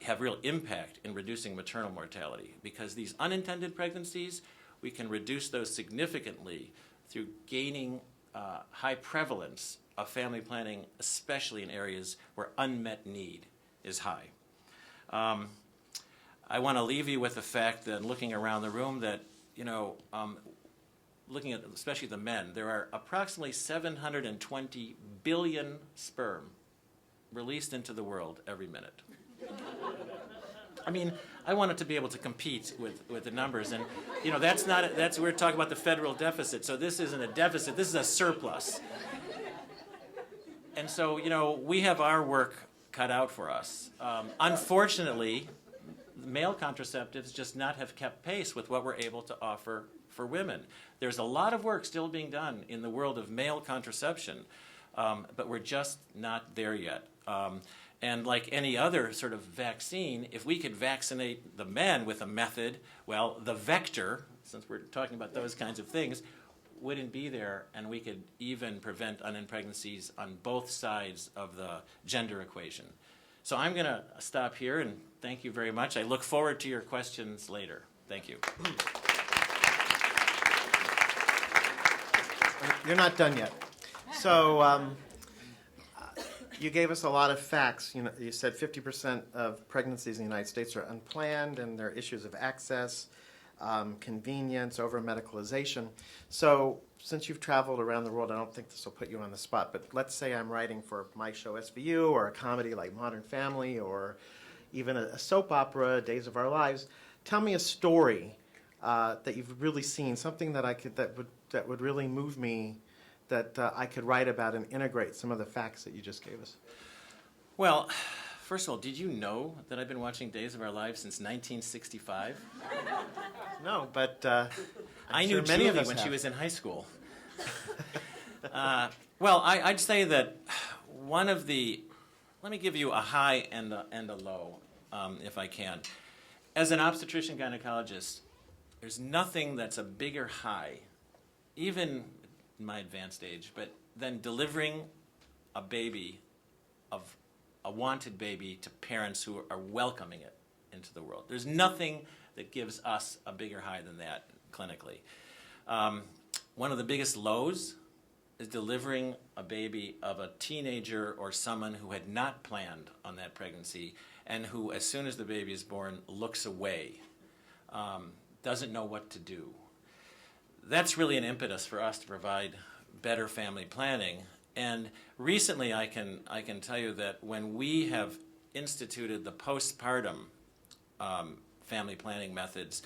have real impact in reducing maternal mortality. Because these unintended pregnancies, we can reduce those significantly through gaining high prevalence of family planning, especially in areas where unmet need is high. I want to leave you with the fact that looking around the room that, looking at especially the men, there are approximately 720 billion sperm released into the world every minute. I mean, I wanted to be able to compete with the numbers, and we're talking about the federal deficit, so this isn't a deficit, this is a surplus. And so, we have our work cut out for us. Unfortunately, male contraceptives just not have kept pace with what we're able to offer for women. There's a lot of work still being done in the world of male contraception, but we're just not there yet. And like any other sort of vaccine, if we could vaccinate the men with a method, well, the vector, since we're talking about those kinds of things, wouldn't be there, and we could even prevent unintended pregnancies on both sides of the gender equation. So I'm going to stop here, and thank you very much. I look forward to your questions later. Thank you. You're not done yet. So you gave us a lot of facts. You said 50% of pregnancies in the United States are unplanned, and there are issues of access, convenience, over-medicalization. So since you've traveled around the world, I don't think this will put you on the spot, but let's say I'm writing for my show SVU, or a comedy like Modern Family, or even a soap opera, Days of Our Lives. Tell me a story that you've really seen, something that would really move me, that I could write about and integrate some of the facts that you just gave us. Well, first of all, did you know that I've been watching Days of Our Lives since 1965? No, but I knew sure many of Julie us when have. she was in high school. Well, I'd say that one of the, let me give you a high and a low, if I can. As an obstetrician gynecologist, there's nothing that's a bigger high, even in my advanced age, but than delivering a baby, of a wanted baby, to parents who are welcoming it into the world. There's nothing that gives us a bigger high than that clinically. One of the biggest lows is delivering a baby of a teenager or someone who had not planned on that pregnancy and who, as soon as the baby is born, looks away, doesn't know what to do. That's really an impetus for us to provide better family planning. And recently I can tell you that when we have instituted the postpartum family planning methods,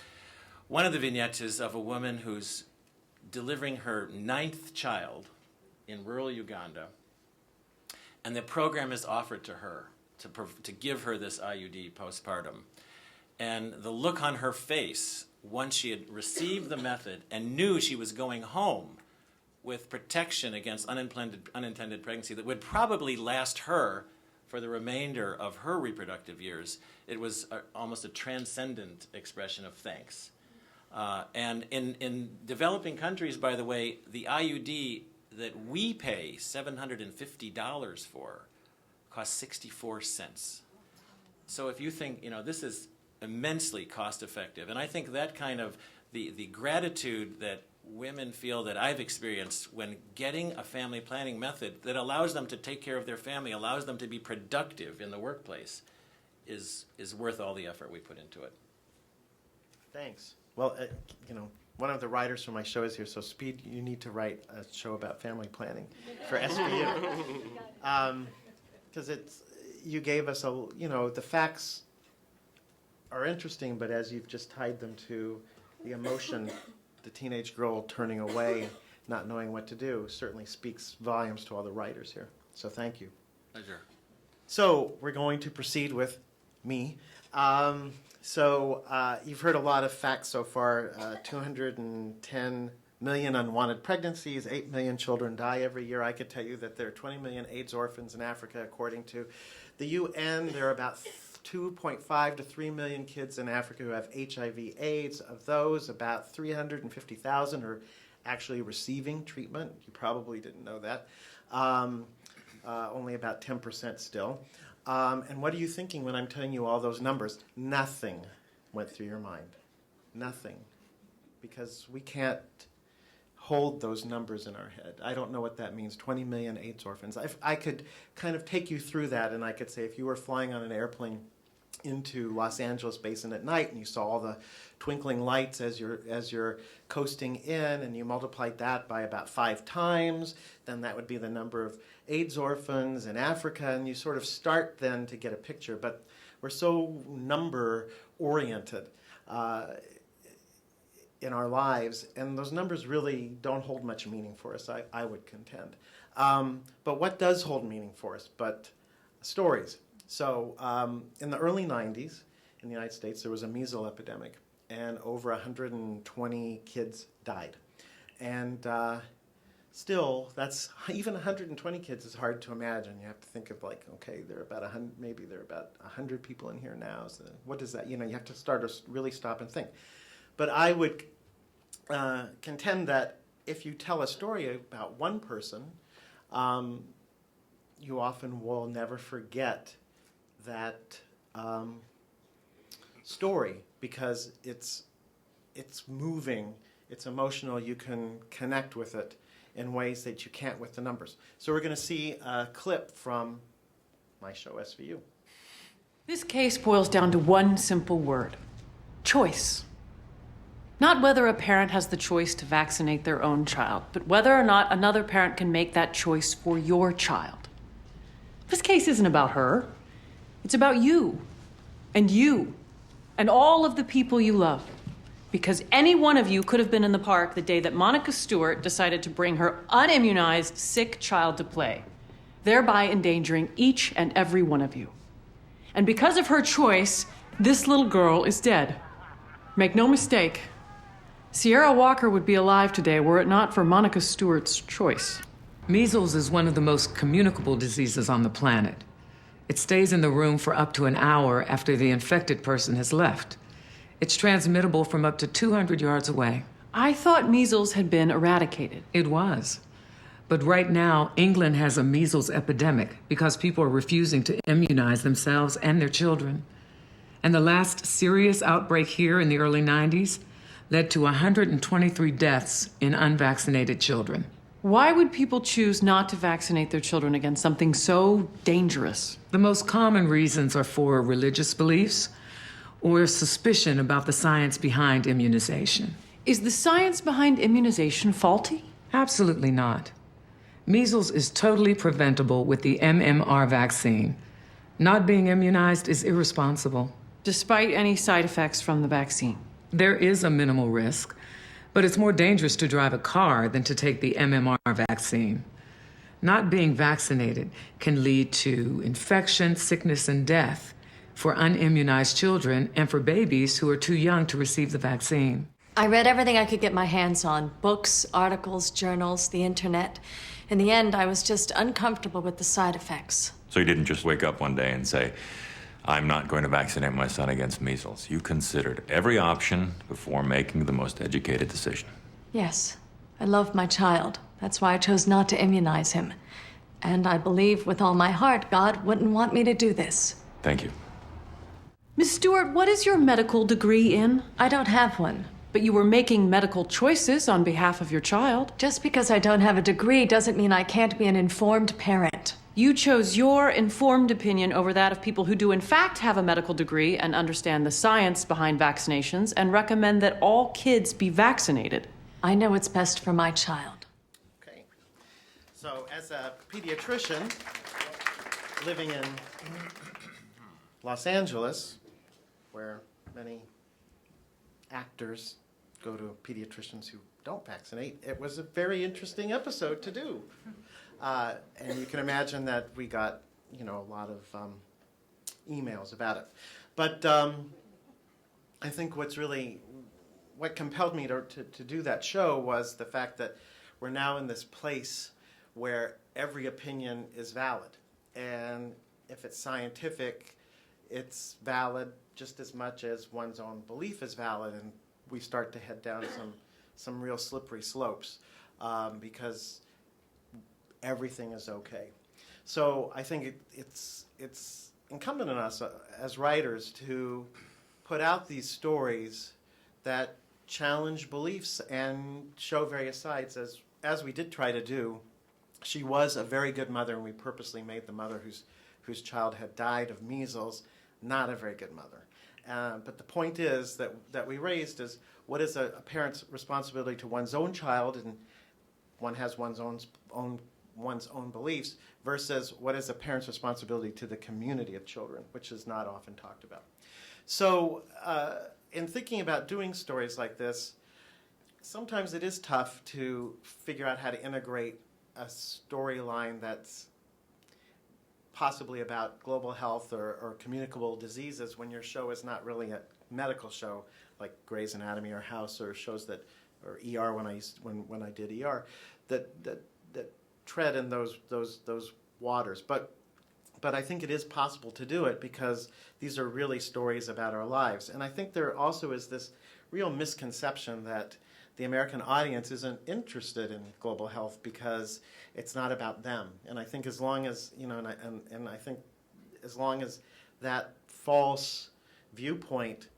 one of the vignettes is of a woman who's delivering her 9th child in rural Uganda, and the program is offered to her to give her this IUD postpartum. And the look on her face once she had received the method and knew she was going home with protection against unintended pregnancy that would probably last her for the remainder of her reproductive years, it was almost a transcendent expression of thanks. And in developing countries, by the way, the IUD that we pay $750 for costs 64 cents. So if you think, this is immensely cost effective, and I think that kind of the gratitude that women feel that I've experienced when getting a family planning method that allows them to take care of their family, allows them to be productive in the workplace, is worth all the effort we put into it. Thanks. Well, one of the writers for my show is here, so Speed, you need to write a show about family planning for SVU. Because you gave us the facts are interesting, but as you've just tied them to the emotion, the teenage girl turning away, not knowing what to do, certainly speaks volumes to all the writers here. So thank you. Pleasure. So we're going to proceed with me. You've heard a lot of facts so far. 210 million unwanted pregnancies, 8 million children die every year. I could tell you that there are 20 million AIDS orphans in Africa. According to the UN, there are about 2.5 to 3 million kids in Africa who have HIV/AIDS. Of those, about 350,000 are actually receiving treatment. You probably didn't know that. Only about 10% still. And what are you thinking when I'm telling you all those numbers? Nothing went through your mind. Nothing. Because we can't hold those numbers in our head. I don't know what that means, 20 million AIDS orphans. I could kind of take you through that, and I could say if you were flying on an airplane into Los Angeles Basin at night and you saw all the twinkling lights as you're coasting in, and you multiplied that by about 5 times, then that would be the number of AIDS orphans in Africa, and you sort of start then to get a picture. But we're so number oriented in our lives, and those numbers really don't hold much meaning for us, I would contend. But what does hold meaning for us? But stories. So in the early 90s in the United States, there was a measles epidemic, and over 120 kids died. And still, that's even 120 kids is hard to imagine. You have to think of there are about 100, maybe there are about 100 people in here now. So what does that? You have to really stop and think. But I would contend that if you tell a story about one person, you often will never forget that story, because it's moving, it's emotional. You can connect with it in ways that you can't with the numbers. So we're going to see a clip from my show, SVU. This case boils down to one simple word: choice. Not whether a parent has the choice to vaccinate their own child, but whether or not another parent can make that choice for your child. This case isn't about her. It's about you, and all of the people you love. Because any one of you could have been in the park the day that Monica Stewart decided to bring her unimmunized, sick child to play, thereby endangering each and every one of you. And because of her choice, this little girl is dead. Make no mistake, Sierra Walker would be alive today were it not for Monica Stewart's choice. Measles is one of the most communicable diseases on the planet. It stays in the room for up to an hour after the infected person has left. It's transmittable from up to 200 yards away. I thought measles had been eradicated. It was. But right now, England has a measles epidemic because people are refusing to immunize themselves and their children. And the last serious outbreak here in the early 90s led to 123 deaths in unvaccinated children. Why would people choose not to vaccinate their children against something so dangerous? The most common reasons are for religious beliefs or suspicion about the science behind immunization. Is the science behind immunization faulty? Absolutely not. Measles is totally preventable with the MMR vaccine. Not being immunized is irresponsible. Despite any side effects from the vaccine? There is a minimal risk, but it's more dangerous to drive a car than to take the MMR vaccine. Not being vaccinated can lead to infection, sickness, and death for unimmunized children and for babies who are too young to receive the vaccine. I read everything I could get my hands on, books, articles, journals, the internet. In the end, I was just uncomfortable with the side effects. So you didn't just wake up one day and say, I'm not going to vaccinate my son against measles. You considered every option before making the most educated decision. Yes, I love my child. That's why I chose not to immunize him. And I believe with all my heart God wouldn't want me to do this. Thank you. Miss Stewart, what is your medical degree in? I don't have one. But you were making medical choices on behalf of your child. Just because I don't have a degree doesn't mean I can't be an informed parent. You chose your informed opinion over that of people who do in fact have a medical degree and understand the science behind vaccinations and recommend that all kids be vaccinated. I know what's best for my child. Okay. So as a pediatrician living in Los Angeles, where many actors go to pediatricians who don't vaccinate, it was a very interesting episode to do. And you can imagine that we got, a lot of emails about it. But I think what compelled me to do that show was the fact that we're now in this place where every opinion is valid. And if it's scientific, it's valid just as much as one's own belief is valid. And we start to head down some real slippery slopes because everything is okay. So I think it's incumbent on us as writers to put out these stories that challenge beliefs and show various sides, as we did try to do. She was a very good mother, and we purposely made the mother whose child had died of measles not a very good mother. But the point is that we raised is, what is a parent's responsibility to one's own child, and one has one's own beliefs, versus what is a parent's responsibility to the community of children, which is not often talked about. So in thinking about doing stories like this, sometimes it is tough to figure out how to integrate a storyline that's possibly about global health or communicable diseases when your show is not really a medical show like Grey's Anatomy or House or shows that, or ER when I did ER, that tread in those waters. But I think it is possible to do it because these are really stories about our lives. And I think there also is this real misconception that the American audience isn't interested in global health because it's not about them. And I think as long as, and I think as long as that false viewpoint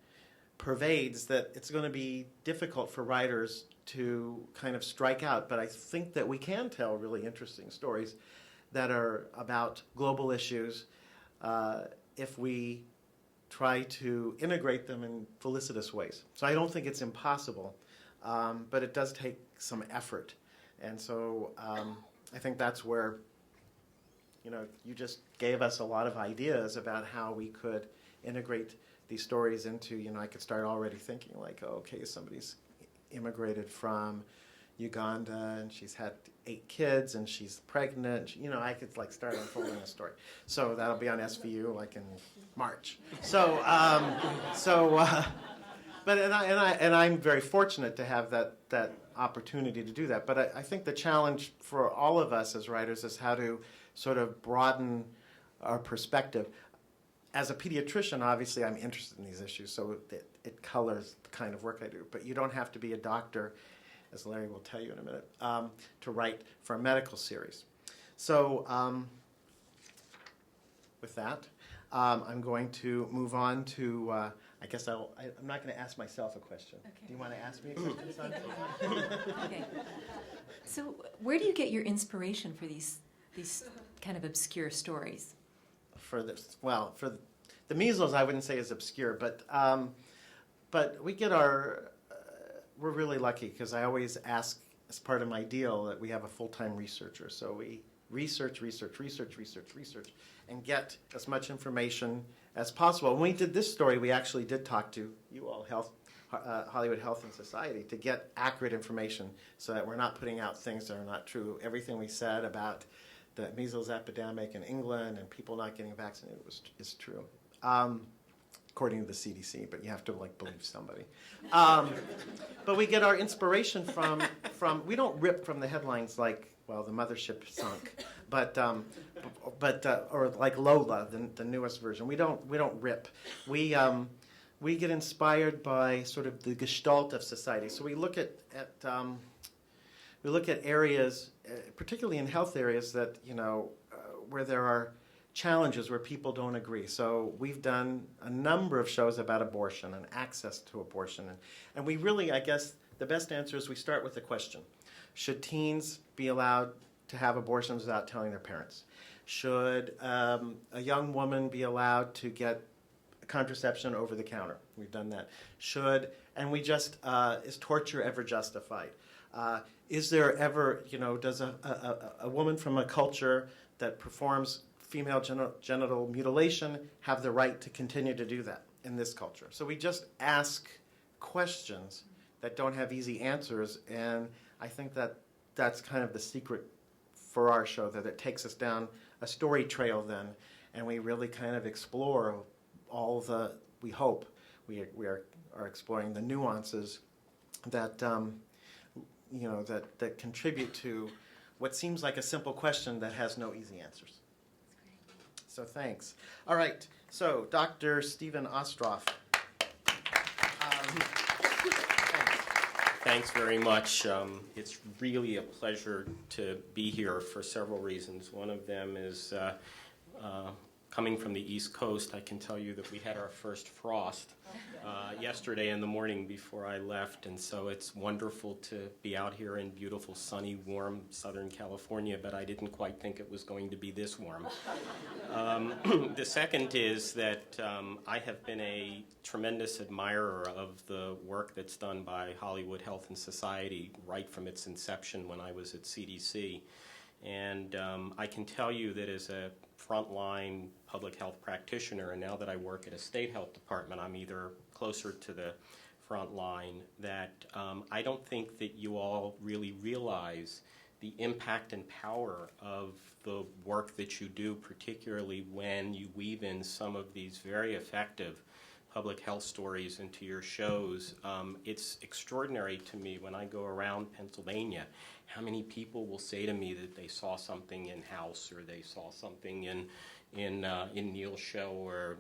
pervades, that it's going to be difficult for writers to kind of strike out. But I think that we can tell really interesting stories that are about global issues if we try to integrate them in felicitous ways. So I don't think it's impossible, but it does take some effort. And so I think that's where, you just gave us a lot of ideas about how we could integrate these stories into, I could start already thinking like, okay, somebody's immigrated from Uganda and she's had 8 kids and she's pregnant. I could start unfolding a story. So that'll be on SVU in March. So I'm very fortunate to have that opportunity to do that. But I think the challenge for all of us as writers is how to sort of broaden our perspective. As a pediatrician, obviously, I'm interested in these issues, so it colors the kind of work I do. But you don't have to be a doctor, as Larry will tell you in a minute, to write for a medical series. So with that, I'm going to move on to, I guess I'm not going to ask myself a question. Okay. Do you want to ask me a question, Sandra? Okay. So where do you get your inspiration for these kind of obscure stories? For the measles, I wouldn't say is obscure, but we get we're really lucky because I always ask as part of my deal that we have a full-time researcher. So we research, and get as much information as possible. When we did this story, we actually did talk to you all, Hollywood Health and Society, to get accurate information so that we're not putting out things that are not true. Everything we said about the measles epidemic in England and people not getting vaccinated is true, according to the CDC. But you have to believe somebody. But we get our inspiration from we don't rip from the headlines like, well, the mothership sunk, but or like Lola, the newest version. We don't rip. We get inspired by sort of the gestalt of society. So we look at areas, particularly in health areas that where there are challenges where people don't agree. So we've done a number of shows about abortion and access to abortion, and we really, I guess, the best answer is we start with the question: should teens be allowed to have abortions without telling their parents? Should a young woman be allowed to get contraception over the counter? We've done that. Is torture ever justified? Is there ever, does a woman from a culture that performs female genital mutilation have the right to continue to do that in this culture? So we just ask questions that don't have easy answers, and I think that's kind of the secret for our show, that it takes us down a story trail then, and we really kind of explore we hope we are exploring the nuances that that contribute to what seems like a simple question that has no easy answers. So thanks. All right, so Dr. Stephen Ostroff. Thanks very much. It's really a pleasure to be here for several reasons. One of them is coming from the East Coast. I can tell you that we had our first frost yesterday in the morning before I left, and so it's wonderful to be out here in beautiful, sunny, warm Southern California, but I didn't quite think it was going to be this warm. The second is that I have been a tremendous admirer of the work that's done by Hollywood Health and Society right from its inception when I was at CDC. And I can tell you that as a frontline public health practitioner, and now that I work at a state health department, I'm either closer to the front line, that I don't think that you all really realize the impact and power of the work that you do, particularly when you weave in some of these very effective public health stories into your shows. It's extraordinary to me when I go around Pennsylvania how many people will say to me that they saw something in House, or they saw something in Neil's show, or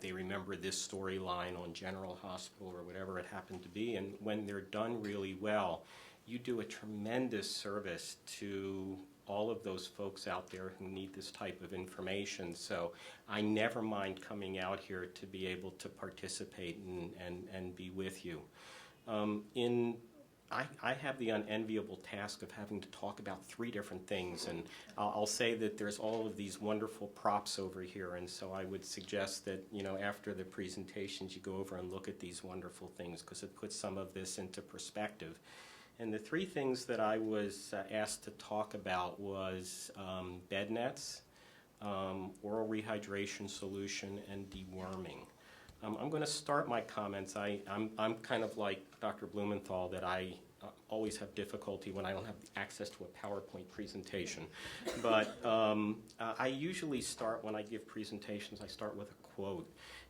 they remember this storyline on General Hospital, or whatever it happened to be. And when they're done really well, you do a tremendous service to all of those folks out there who need this type of information. So I never mind coming out here to be able to participate and be with you. I have the unenviable task of having to talk about 3 different things, and I'll say that there's all of these wonderful props over here, and so I would suggest that, after the presentations you go over and look at these wonderful things, because it puts some of this into perspective. And the 3 things that I was asked to talk about was bed nets, oral rehydration solution, and deworming. I'm going to start my comments. I'm kind of like Dr. Blumenthal, that I always have difficulty when I don't have access to a PowerPoint presentation. But I usually start, when I give presentations, I start with a quote.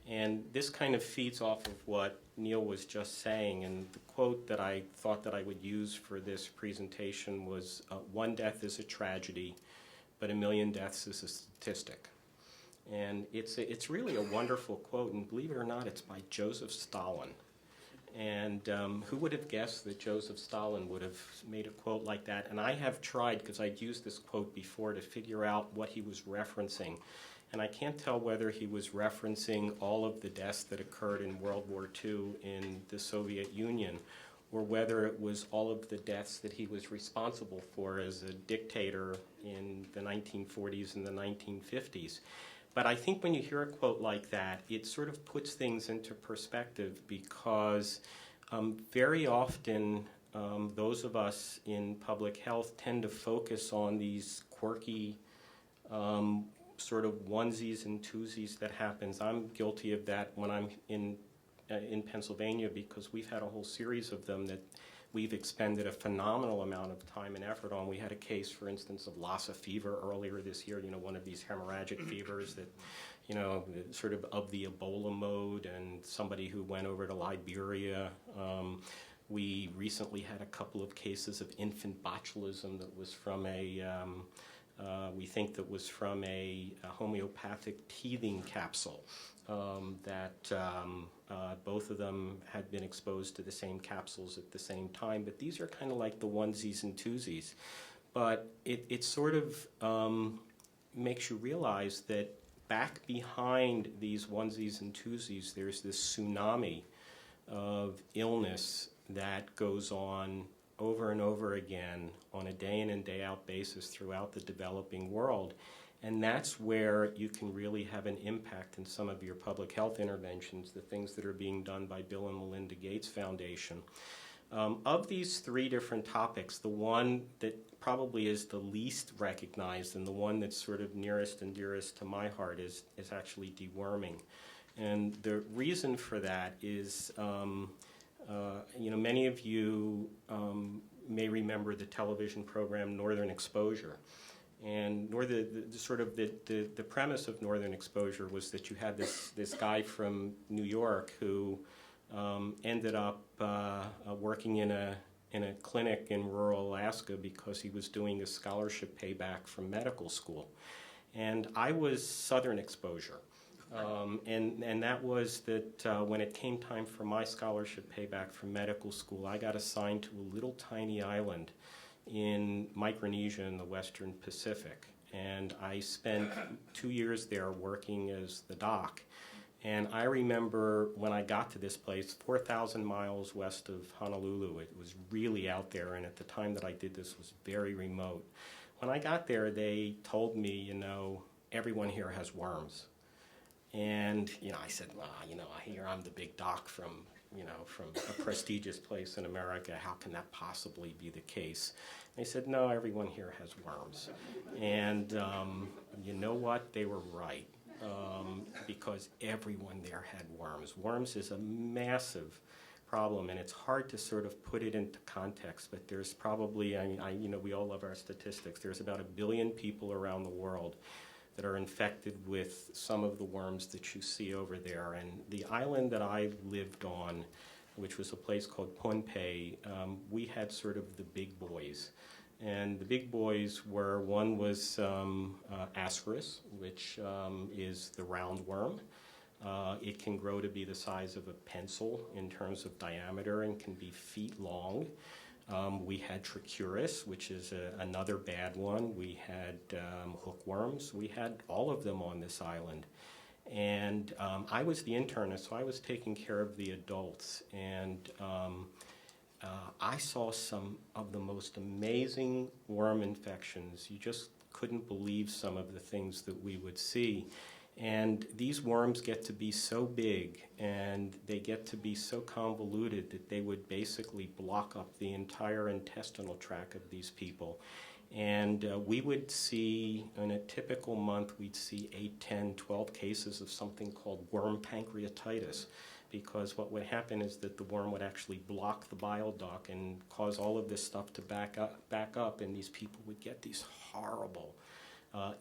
And this kind of feeds off of what Neil was just saying. And the quote that I thought that I would use for this presentation was, "One death is a tragedy, but 1,000,000 deaths is a statistic." And it's really a wonderful quote, and believe it or not, it's by Joseph Stalin. And who would have guessed that Joseph Stalin would have made a quote like that? And I have tried, because I'd used this quote before, to figure out what he was referencing. And I can't tell whether he was referencing all of the deaths that occurred in World War II in the Soviet Union, or whether it was all of the deaths that he was responsible for as a dictator in the 1940s and the 1950s. But I think when you hear a quote like that, it sort of puts things into perspective, because very often those of us in public health tend to focus on these quirky sort of onesies and twosies that happens. I'm guilty of that when I'm in Pennsylvania, because we've had a whole series of them that we've expended a phenomenal amount of time and effort on. We had a case, for instance, of Lassa fever earlier this year, one of these hemorrhagic fevers that, sort of the Ebola mode, and somebody who went over to Liberia. We recently had a couple of cases of infant botulism that was from we think that was from a homeopathic teething capsule. Both of them had been exposed to the same capsules at the same time, but these are kind of like the onesies and twosies. But it sort of makes you realize that back behind these onesies and twosies, there's this tsunami of illness that goes on over and over again on a day in and day out basis throughout the developing world. And that's where you can really have an impact in some of your public health interventions, the things that are being done by Bill and Melinda Gates Foundation. Of these three different topics, the one that probably is the least recognized and the one that's sort of nearest and dearest to my heart is actually deworming. And the reason for that is, many of you may remember the television program Northern Exposure. And the premise of Northern Exposure was that you had this guy from New York who ended up working in a clinic in rural Alaska because he was doing a scholarship payback from medical school. And I was Southern Exposure. And that was that when it came time for my scholarship payback from medical school, I got assigned to a little tiny island in Micronesia in the Western Pacific. And I spent 2 years there working as the doc. And I remember when I got to this place, 4,000 miles west of Honolulu. It was really out there, and at the time that I did this was very remote. When I got there, they told me, everyone here has worms. And, I said, well, I hear I'm the big doc from a prestigious place in America. How can that possibly be the case? They said, no, everyone here has worms. And you know what? They were right, because everyone there had worms. Worms is a massive problem, and it's hard to sort of put it into context, but there's probably, we all love our statistics. There's about 1 billion people around the world that are infected with some of the worms that you see over there. And the island that I lived on, which was a place called Pohnpei, we had sort of the big boys. And the big boys were, one was Ascaris, which is the roundworm. It can grow to be the size of a pencil in terms of diameter and can be feet long. We had Trichuris, which is another bad one. We had hookworms. We had all of them on this island. And I was the internist, so I was taking care of the adults. And I saw some of the most amazing worm infections. You just couldn't believe some of the things that we would see. And these worms get to be so big and they get to be so convoluted that they would basically block up the entire intestinal tract of these people. And we would see, in a typical month, we'd see 8, 10, 12 cases of something called worm pancreatitis, because what would happen is that the worm would actually block the bile duct and cause all of this stuff to back up, and these people would get these horrible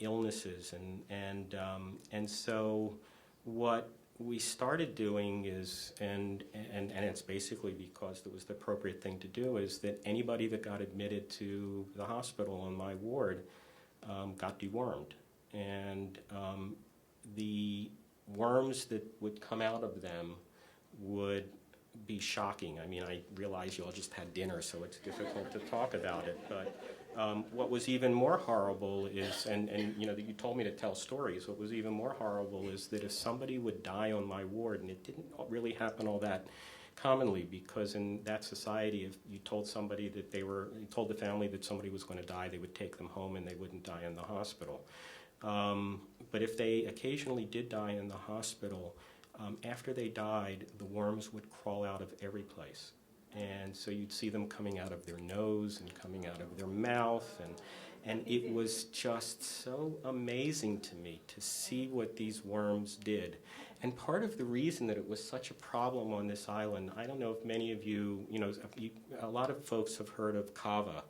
illnesses. And so what we started doing is, and it's basically because it was the appropriate thing to do, is that anybody that got admitted to the hospital on my ward got dewormed. And the worms that would come out of them would be shocking. I mean, I realize you all just had dinner, so it's difficult to talk about it, but what was even more horrible is, and you know, you told me to tell stories, what was even more horrible is that if somebody would die on my ward, and it didn't really happen all that commonly, because in that society, if you told somebody that you told the family that somebody was going to die, they would take them home and they wouldn't die in the hospital. But if they occasionally did die in the hospital, after they died, the worms would crawl out of every place. And so you'd see them coming out of their nose and coming out of their mouth, and it was just so amazing to me to see what these worms did. And part of the reason that it was such a problem on this island, I don't know if many of you, a lot of folks have heard of kava.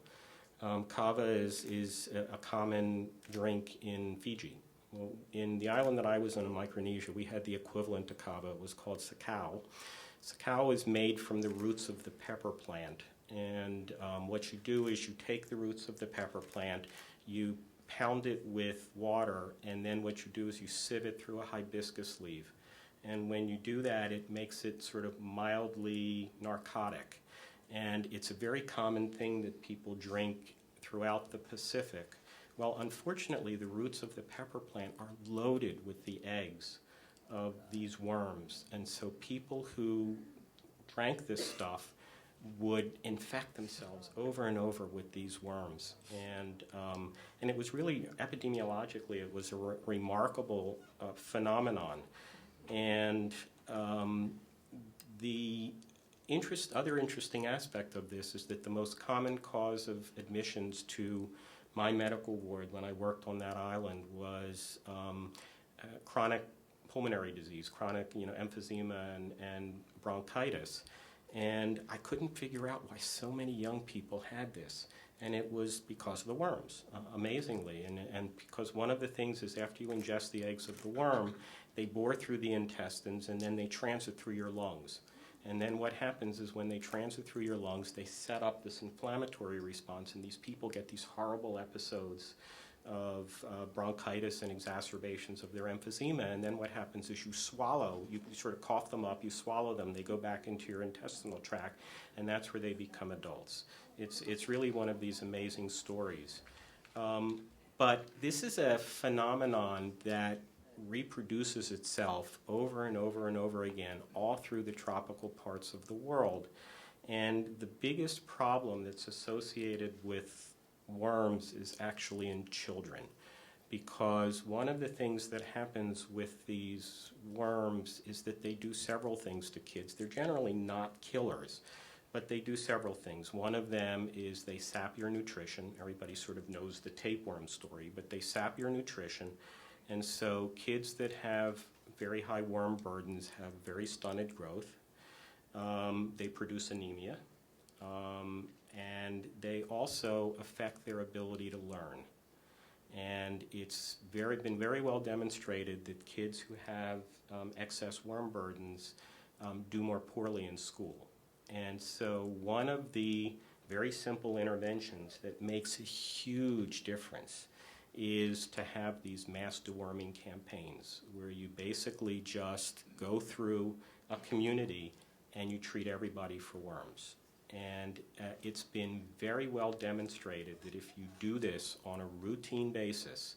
Kava is a common drink in Fiji. Well, in the island that I was on in Micronesia, we had the equivalent to kava. It was called sakau. Sakau is made from the roots of the pepper plant. And what you do is you take the roots of the pepper plant, you pound it with water, and then what you do is you sieve it through a hibiscus leaf. And when you do that, it makes it sort of mildly narcotic. And it's a very common thing that people drink throughout the Pacific. Well, unfortunately, the roots of the pepper plant are loaded with the eggs of these worms. And so people who drank this stuff would infect themselves over and over with these worms. And it was really, epidemiologically, it was a remarkable phenomenon. And the other interesting aspect of this is that the most common cause of admissions to my medical ward when I worked on that island was chronic pulmonary disease, chronic emphysema and bronchitis. And I couldn't figure out why so many young people had this. And it was because of the worms, amazingly. And because one of the things is after you ingest the eggs of the worm, they bore through the intestines and then they transit through your lungs. And then what happens is when they transit through your lungs, they set up this inflammatory response, and these people get these horrible episodes of bronchitis and exacerbations of their emphysema. And then what happens is you sort of cough them up, you swallow them, they go back into your intestinal tract, and that's where they become adults. It's really one of these amazing stories. But this is a phenomenon that reproduces itself over and over and over again all through the tropical parts of the world. And the biggest problem that's associated with worms is actually in children, because one of the things that happens with these worms is that they do several things to kids. They're generally not killers, but they do several things. One of them is they sap your nutrition. Everybody sort of knows the tapeworm story, but they sap your nutrition. And so kids that have very high worm burdens have very stunted growth. They produce anemia. And they also affect their ability to learn. And it's been very well demonstrated that kids who have excess worm burdens do more poorly in school. And so one of the very simple interventions that makes a huge difference is to have these mass deworming campaigns where you basically just go through a community and you treat everybody for worms. And it's been very well demonstrated that if you do this on a routine basis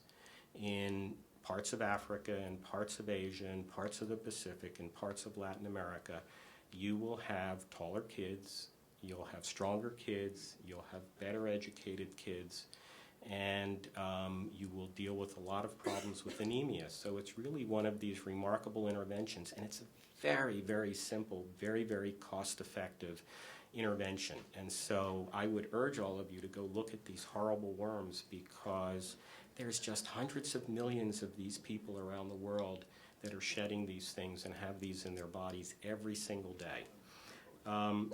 in parts of Africa and parts of Asia and parts of the Pacific and parts of Latin America, you will have taller kids, you'll have stronger kids, you'll have better educated kids, and you will deal with a lot of problems with anemia. So it's really one of these remarkable interventions, and it's a very, very simple, very, very cost-effective intervention. And so I would urge all of you to go look at these horrible worms, because there's just hundreds of millions of these people around the world that are shedding these things and have these in their bodies every single day.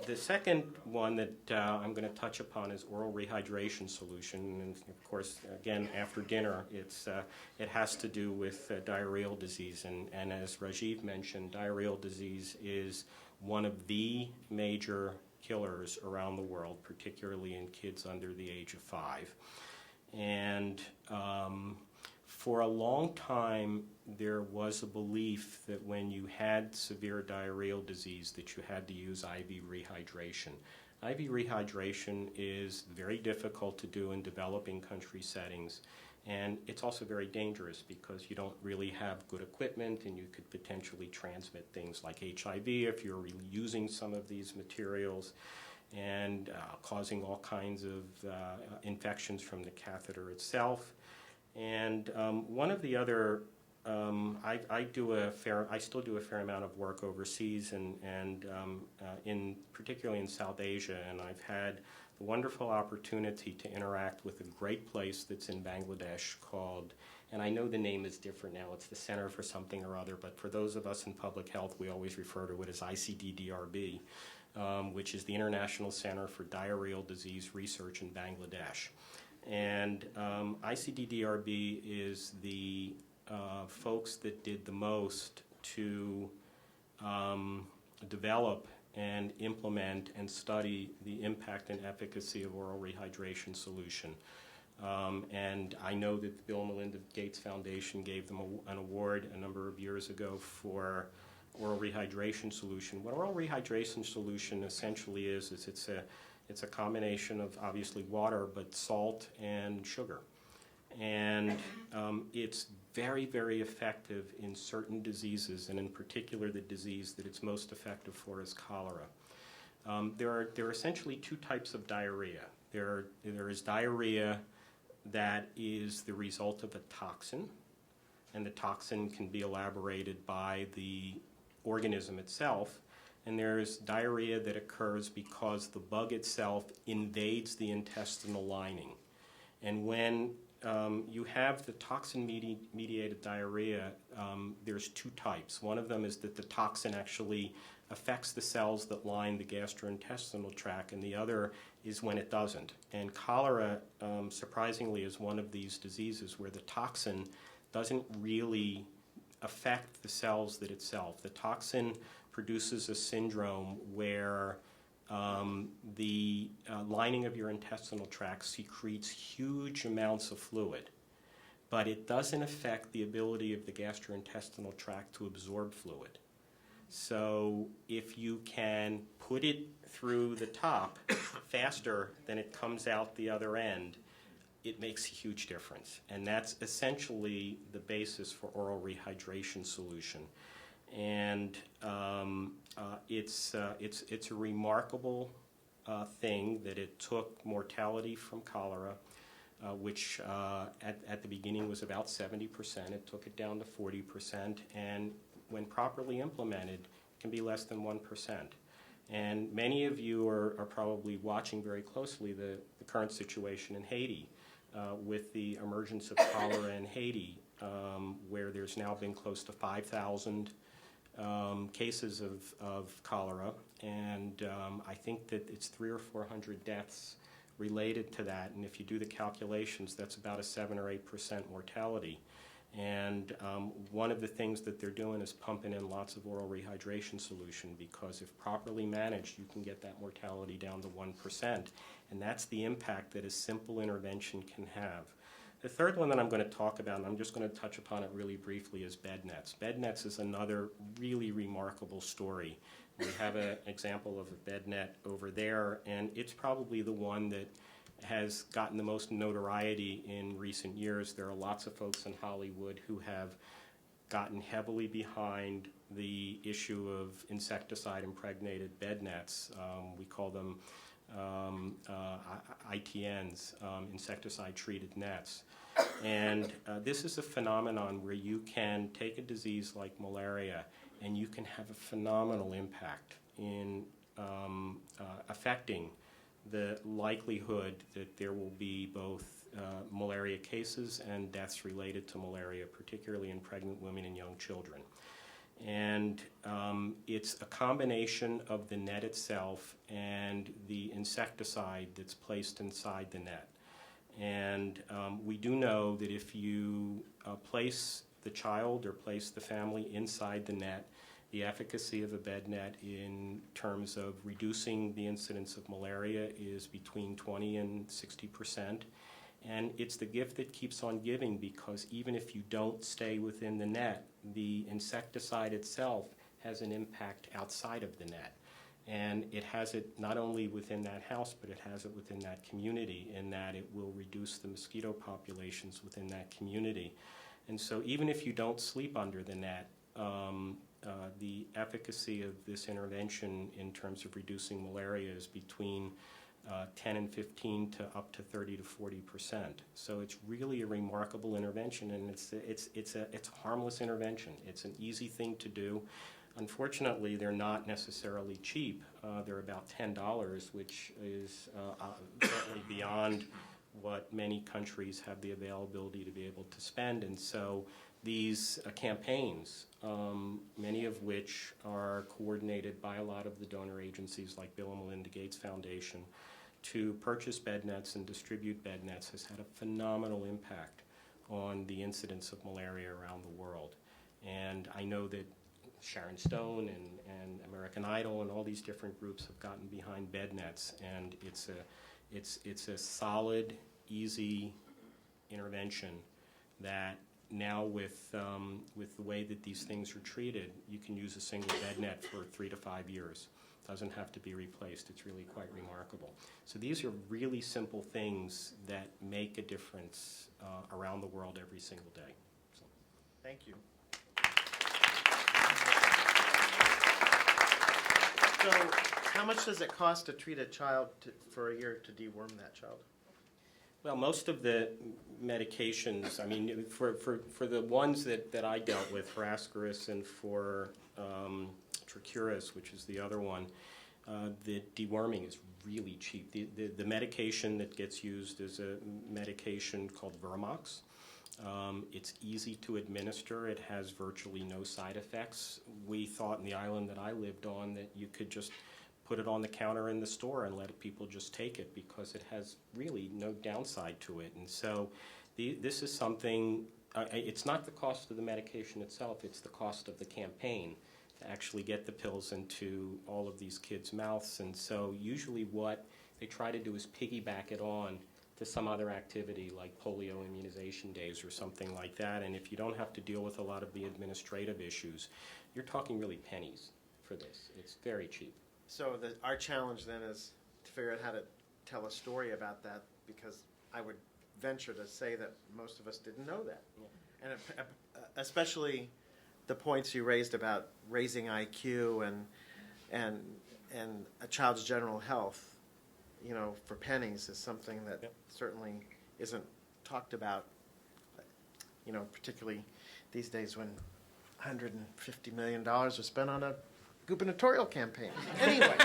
The second one that I'm going to touch upon is oral rehydration solution. And of course, again, after dinner, it has to do with diarrheal disease. And as Rajeev mentioned, diarrheal disease is one of the major killers around the world, particularly in kids under the age of 5. And for a long time, there was a belief that when you had severe diarrheal disease that you had to use IV rehydration. IV rehydration is very difficult to do in developing country settings, and it's also very dangerous because you don't really have good equipment and you could potentially transmit things like HIV if you're using some of these materials, and causing all kinds of infections from the catheter itself. And one of the other, I still do a fair amount of work overseas, and particularly in South Asia, and I've had the wonderful opportunity to interact with a great place that's in Bangladesh called, and I know the name is different now, it's the Center for something or other, but for those of us in public health, we always refer to it as ICDDRB, which is the International Center for Diarrheal Disease Research in Bangladesh. And ICDDRB is the folks that did the most to develop and implement and study the impact and efficacy of oral rehydration solution. And I know that the Bill and Melinda Gates Foundation gave them an award a number of years ago for oral rehydration solution. What oral rehydration solution essentially is it's a combination of obviously water, but salt and sugar. And it's very, very effective in certain diseases, and in particular the disease that it's most effective for is cholera. There are essentially two types of diarrhea. There is diarrhea that is the result of a toxin, and the toxin can be elaborated by the organism itself. And there's diarrhea that occurs because the bug itself invades the intestinal lining. And when you have the toxin-mediated diarrhea, there's two types. One of them is that the toxin actually affects the cells that line the gastrointestinal tract, and the other is when it doesn't. And cholera, surprisingly, is one of these diseases where the toxin doesn't really affect the cells that itself. The toxin produces a syndrome where the lining of your intestinal tract secretes huge amounts of fluid, but it doesn't affect the ability of the gastrointestinal tract to absorb fluid. So if you can put it through the top faster than it comes out the other end, it makes a huge difference. And that's essentially the basis for oral rehydration solution. And it's a remarkable thing that it took mortality from cholera, which at the beginning was about 70%. It took it down to 40%, and when properly implemented, can be less than 1%. And many of you are probably watching very closely the current situation in Haiti with the emergence of cholera in Haiti, where there's now been close to 5,000 cases of cholera, and I think that it's 300 or 400 deaths related to that, and if you do the calculations, that's about a 7 or 8% mortality. And one of the things that they're doing is pumping in lots of oral rehydration solution, because if properly managed, you can get that mortality down to 1%, and that's the impact that a simple intervention can have. The third one that I'm going to talk about, and I'm just going to touch upon it really briefly, is bed nets. Bed nets is another really remarkable story. We have an example of a bed net over there, and it's probably the one that has gotten the most notoriety in recent years. There are lots of folks in Hollywood who have gotten heavily behind the issue of insecticide-impregnated bed nets. We call them ITNs, insecticide-treated nets. And this is a phenomenon where you can take a disease like malaria and you can have a phenomenal impact in affecting the likelihood that there will be both malaria cases and deaths related to malaria, particularly in pregnant women and young children. And it's a combination of the net itself and the insecticide that's placed inside the net. And we do know that if you place the child or place the family inside the net, the efficacy of a bed net in terms of reducing the incidence of malaria is between 20 and 60%. And it's the gift that keeps on giving, because even if you don't stay within the net, the insecticide itself has an impact outside of the net. And it has it not only within that house, but it has it within that community, in that it will reduce the mosquito populations within that community. And so even if you don't sleep under the net, the efficacy of this intervention in terms of reducing malaria is between 10 and 15 to up to 30 to 40%. So it's really a remarkable intervention, and it's a harmless intervention. It's an easy thing to do. Unfortunately, they're not necessarily cheap. They're about $10, which is certainly beyond what many countries have the availability to be able to spend. And so these campaigns, many of which are coordinated by a lot of the donor agencies like Bill and Melinda Gates Foundation, to purchase bed nets and distribute bed nets, has had a phenomenal impact on the incidence of malaria around the world. And I know that Sharon Stone and American Idol and all these different groups have gotten behind bed nets, and it's a solid, easy intervention that now with the way that these things are treated, you can use a single bed net for 3 to 5 years. Doesn't have to be replaced. It's really quite remarkable. So these are really simple things that make a difference around the world every single day. So. Thank you. So how much does it cost to treat a child for a year to deworm that child? Well, most of the medications, I mean, for the ones that I dealt with, for Ascaris and for Tricuris, which is the other one, the deworming is really cheap. The medication that gets used is a medication called Vermox. It's easy to administer. It has virtually no side effects. We thought in the island that I lived on that you could just put it on the counter in the store and let people just take it, because it has really no downside to it. And so this is something, it's not the cost of the medication itself, it's the cost of the campaign to actually get the pills into all of these kids' mouths. And so usually what they try to do is piggyback it on to some other activity like polio immunization days or something like that. And if you don't have to deal with a lot of the administrative issues, you're talking really pennies for this. It's very cheap. So our challenge then is to figure out how to tell a story about that, because I would venture to say that most of us didn't know that. Yeah. And especially the points you raised about raising IQ and a child's general health, you know, for pennies is something that certainly isn't talked about, you know, particularly these days when $150 million was spent on a gubernatorial campaign. Anyway,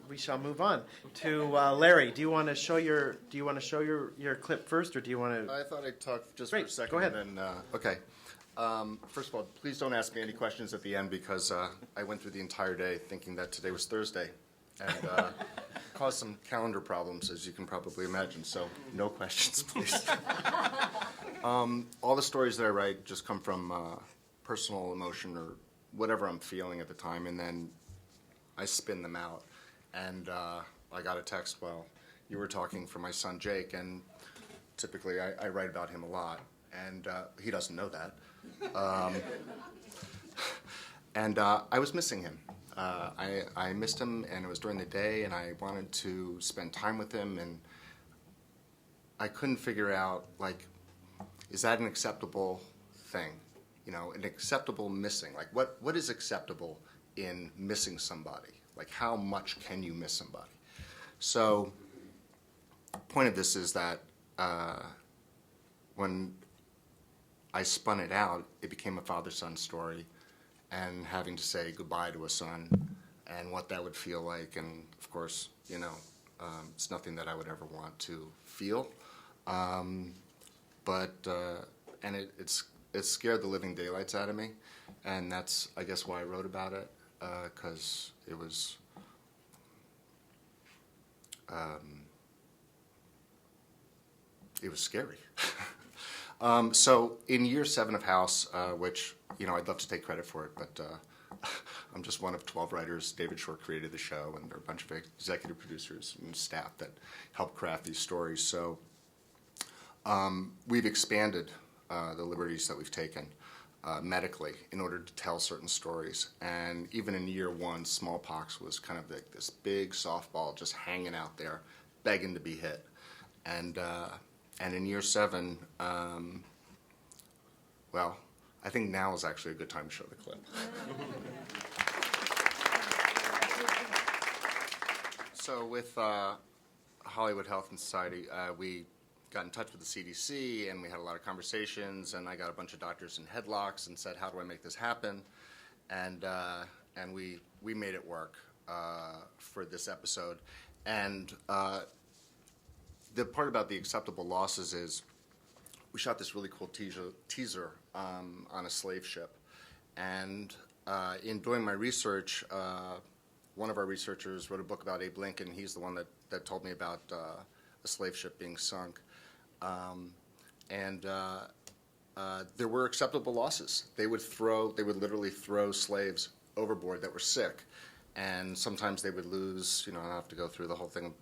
we shall move on to Larry. Do you want to show your clip first, or do you want to? I thought I'd talk just Great. for a second. Go ahead. And then, okay. First of all, please don't ask me any questions at the end, because I went through the entire day thinking that today was Thursday, and caused some calendar problems, as you can probably imagine. So no questions, please. All the stories that I write just come from personal emotion or whatever I'm feeling at the time, and then I spin them out. And I got a text while you were talking from my son Jake, and typically I write about him a lot, and he doesn't know that. And I was missing him. I missed him, and it was during the day, and I wanted to spend time with him, and I couldn't figure out, like, is that an acceptable thing? You know, an acceptable missing. Like, what is acceptable in missing somebody? Like, how much can you miss somebody? So, point of this is that when I spun it out, it became a father-son story, and having to say goodbye to a son and what that would feel like. And, of course, you know, It's nothing that I would ever want to feel. And it scared the living daylights out of me, and that's, I guess, why I wrote about it, because it was scary. So in year 7 of House, which, I'd love to take credit for it, but I'm just one of 12 writers. David Shore created the show, and there are a bunch of executive producers and staff that helped craft these stories. So we've expanded the liberties that we've taken medically in order to tell certain stories. And even in year 1, smallpox was kind of like this big softball just hanging out there, begging to be hit. And in year 7, well, I think now is actually a good time to show the clip. So with Hollywood Health and Society, we got in touch with the CDC, and we had a lot of conversations, and I got a bunch of doctors in headlocks and said, how do I make this happen? And we made it work for this episode. And the part about the acceptable losses is we shot this really cool teaser on a slave ship. And in doing my research, one of our researchers wrote a book about Abe Lincoln. He's the one that told me about a slave ship being sunk. There were acceptable losses. They would literally throw slaves overboard that were sick. And sometimes they would lose, I don't have to go through the whole thing,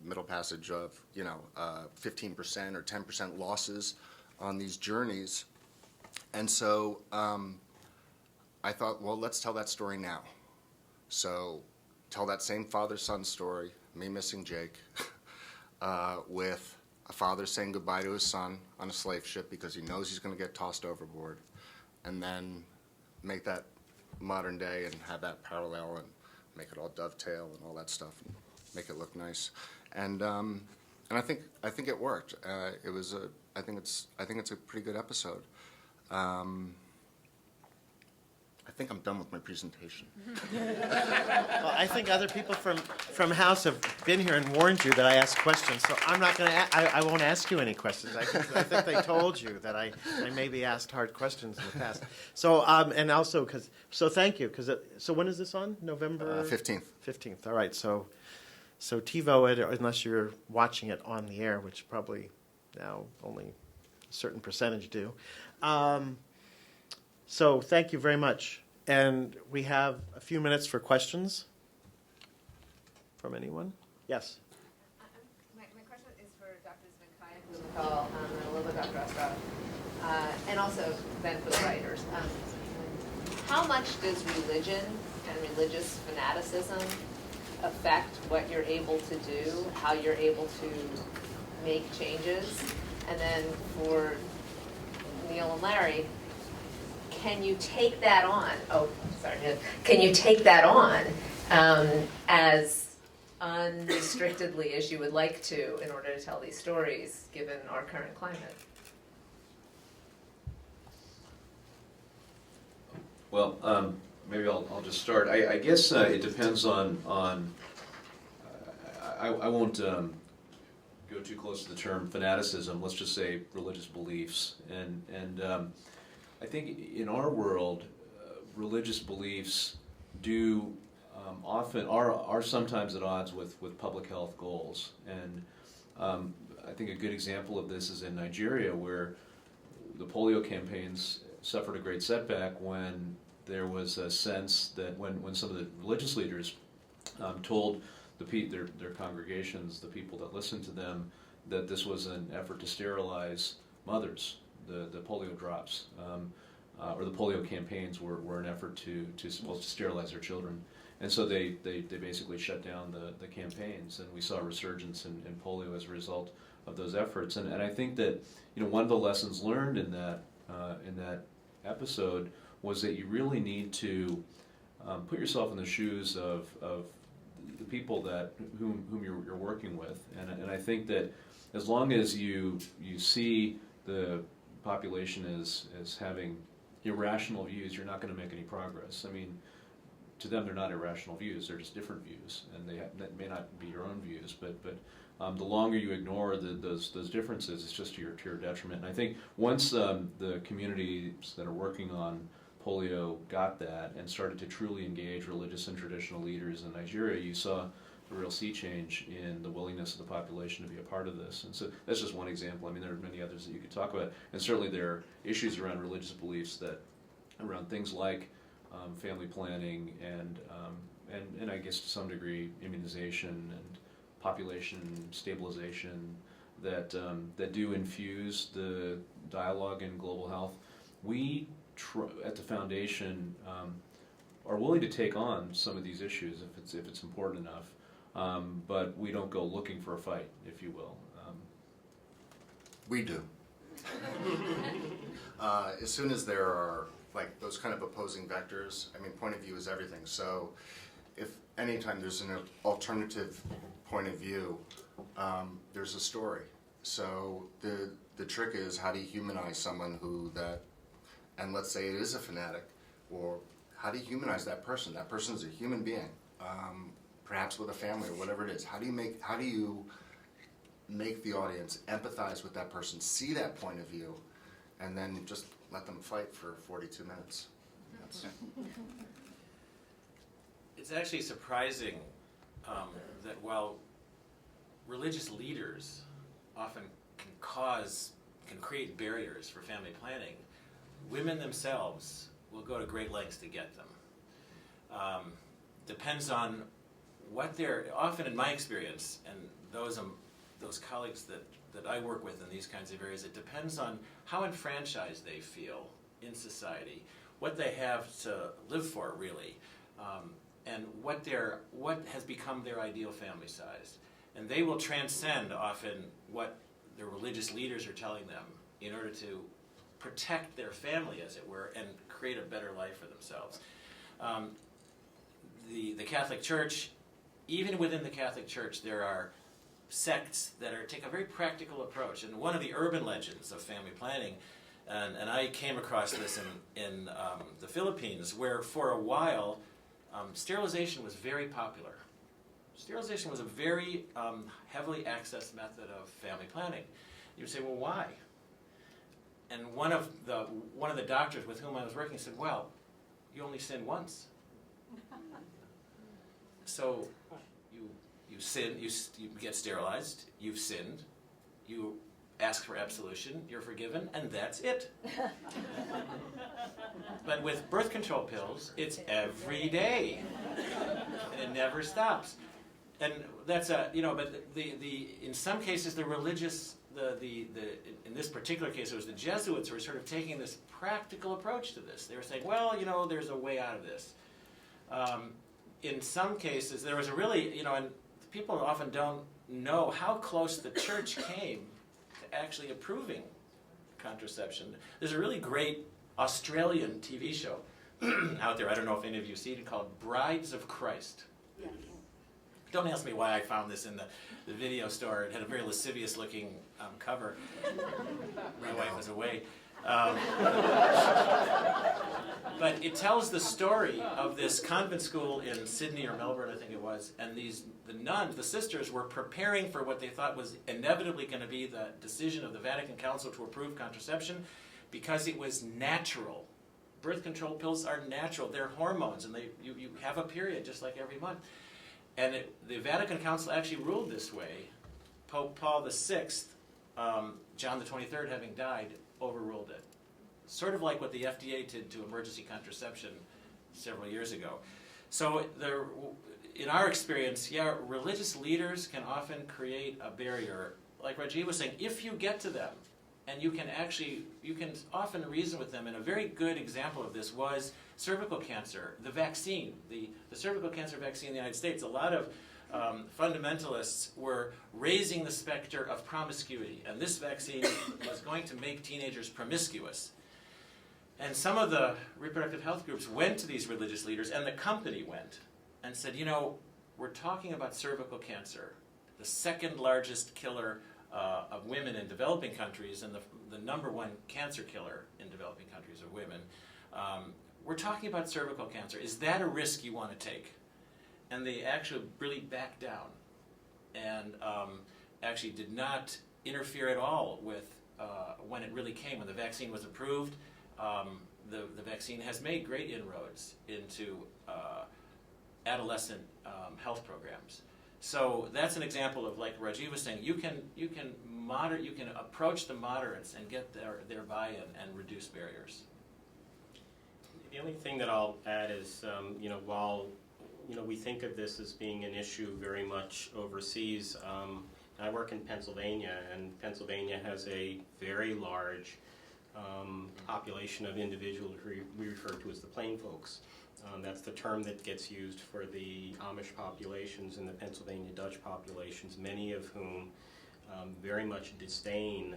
middle passage of, 15% or 10% losses on these journeys. And so I thought, well, let's tell that story now. So tell that same father-son story, me missing Jake, with a father saying goodbye to his son on a slave ship because he knows he's going to get tossed overboard, and then make that modern day and have that parallel and make it all dovetail and all that stuff and make it look nice. And I think it worked. I think it's a pretty good episode. I think I'm done with my presentation. Well, I think other people from House have been here and warned you that I ask questions, so I'm not going to. I won't ask you any questions. I think they told you that I maybe asked hard questions in the past. So and also thank you so when is this on? November 15th. 15th. All right. So TiVo it, unless you're watching it on the air, which probably now only a certain percentage do. So thank you very much. And we have a few minutes for questions from anyone. Yes? My question is for Drs. Venkayya and a little bit Dr. Ostrov, and also then for the writers. How much does religion and religious fanaticism affect what you're able to do, how you're able to make changes? And then for Neil and Larry, can you take that on? Can you take that on as unrestrictedly as you would like to in order to tell these stories, given our current climate? Well, maybe I'll just start. I guess it depends on I won't go too close to the term fanaticism. Let's just say religious beliefs. And I think in our world, religious beliefs do often are sometimes at odds with public health goals. And I think a good example of this is in Nigeria, where the polio campaigns suffered a great setback when there was a sense that when some of the religious leaders told their congregations, the people that listened to them, that this was an effort to sterilize mothers. The polio drops or the polio campaigns were an effort to sterilize their children, and so they basically shut down the campaigns, and we saw a resurgence in polio as a result of those efforts. And I think that one of the lessons learned in that episode was that you really need to put yourself in the shoes of the people whom you're working with, and I think that as long as you see the population as having irrational views, you're not going to make any progress. I mean, to them they're not irrational views, they're just different views, and that may not be your own views, but the longer you ignore those differences, it's just to your detriment. And I think once the communities that are working on polio got that and started to truly engage religious and traditional leaders in Nigeria, you saw a real sea change in the willingness of the population to be a part of this. And so that's just one example. I mean, there are many others that you could talk about, and certainly there are issues around religious beliefs around things like family planning and I guess to some degree immunization and population stabilization that do infuse the dialogue in global health. We at the foundation are willing to take on some of these issues if it's important enough, but we don't go looking for a fight, if you will. We do. As soon as there are like those kind of opposing vectors, I mean, point of view is everything. So if anytime there's an alternative point of view, there's a story. So the trick is, how do you humanize someone and let's say it is a fanatic, or how do you humanize that person? That person is a human being, perhaps with a family or whatever it is. How do you make the audience empathize with that person, see that point of view, and then just let them fight for 42 minutes? It's actually surprising that while religious leaders often can create barriers for family planning, women themselves will go to great lengths to get them. Depends on what they're, often in my experience, and those colleagues that I work with in these kinds of areas, it depends on how enfranchised they feel in society, what they have to live for, really, and what has become their ideal family size. And they will transcend often what their religious leaders are telling them in order to protect their family, as it were, and create a better life for themselves. The Catholic Church, even within the Catholic Church, there are sects that take a very practical approach. And one of the urban legends of family planning, and I came across this in the Philippines, where for a while sterilization was very popular. Sterilization was a very heavily accessed method of family planning. You would say, well, why? And one of the doctors with whom I was working said, well, you only sin once. So you sin, you get sterilized, you've sinned, you ask for absolution, you're forgiven, and that's it. But with birth control pills, it's every day, and it never stops. And that's but in some cases the religious, in this particular case it was the Jesuits who were sort of taking this practical approach to this. They were saying, well, there's a way out of this. In some cases there was a really, and people often don't know how close the church came to actually approving contraception. There's a really great Australian TV show out there, I don't know if any of you see it, called Brides of Christ. Yes. Don't ask me why I found this in the video store. It had a very lascivious looking cover. My wife was away. But it tells the story of this convent school in Sydney or Melbourne, I think it was, and the nuns, the sisters, were preparing for what they thought was inevitably going to be the decision of the Vatican Council to approve contraception, because it was natural. Birth control pills are natural. They're hormones, and you have a period just like every month. And the Vatican Council actually ruled this way. Pope Paul VI, John the 23rd having died, overruled it. Sort of like what the FDA did to emergency contraception several years ago. So in our experience, religious leaders can often create a barrier. Like Rajeev was saying, if you get to them, and you can often reason with them, and a very good example of this was cervical cancer, the vaccine, the cervical cancer vaccine in the United States. A lot of fundamentalists were raising the specter of promiscuity, and this vaccine was going to make teenagers promiscuous. And some of the reproductive health groups went to these religious leaders, and the company went and said, we're talking about cervical cancer, the second largest killer of women in developing countries, and the number one cancer killer in developing countries of women. we're talking about cervical cancer. Is that a risk you want to take? And they actually really backed down and actually did not interfere at all with when it really came, when the vaccine was approved. The vaccine has made great inroads into adolescent health programs. So that's an example of, like Rajeev was saying, you can approach the moderates and get their buy-in and reduce barriers. The only thing that I'll add is, while we think of this as being an issue very much overseas, I work in Pennsylvania, and Pennsylvania has a very large population of individuals we refer to as the plain folks. That's the term that gets used for the Amish populations and the Pennsylvania Dutch populations, many of whom very much disdain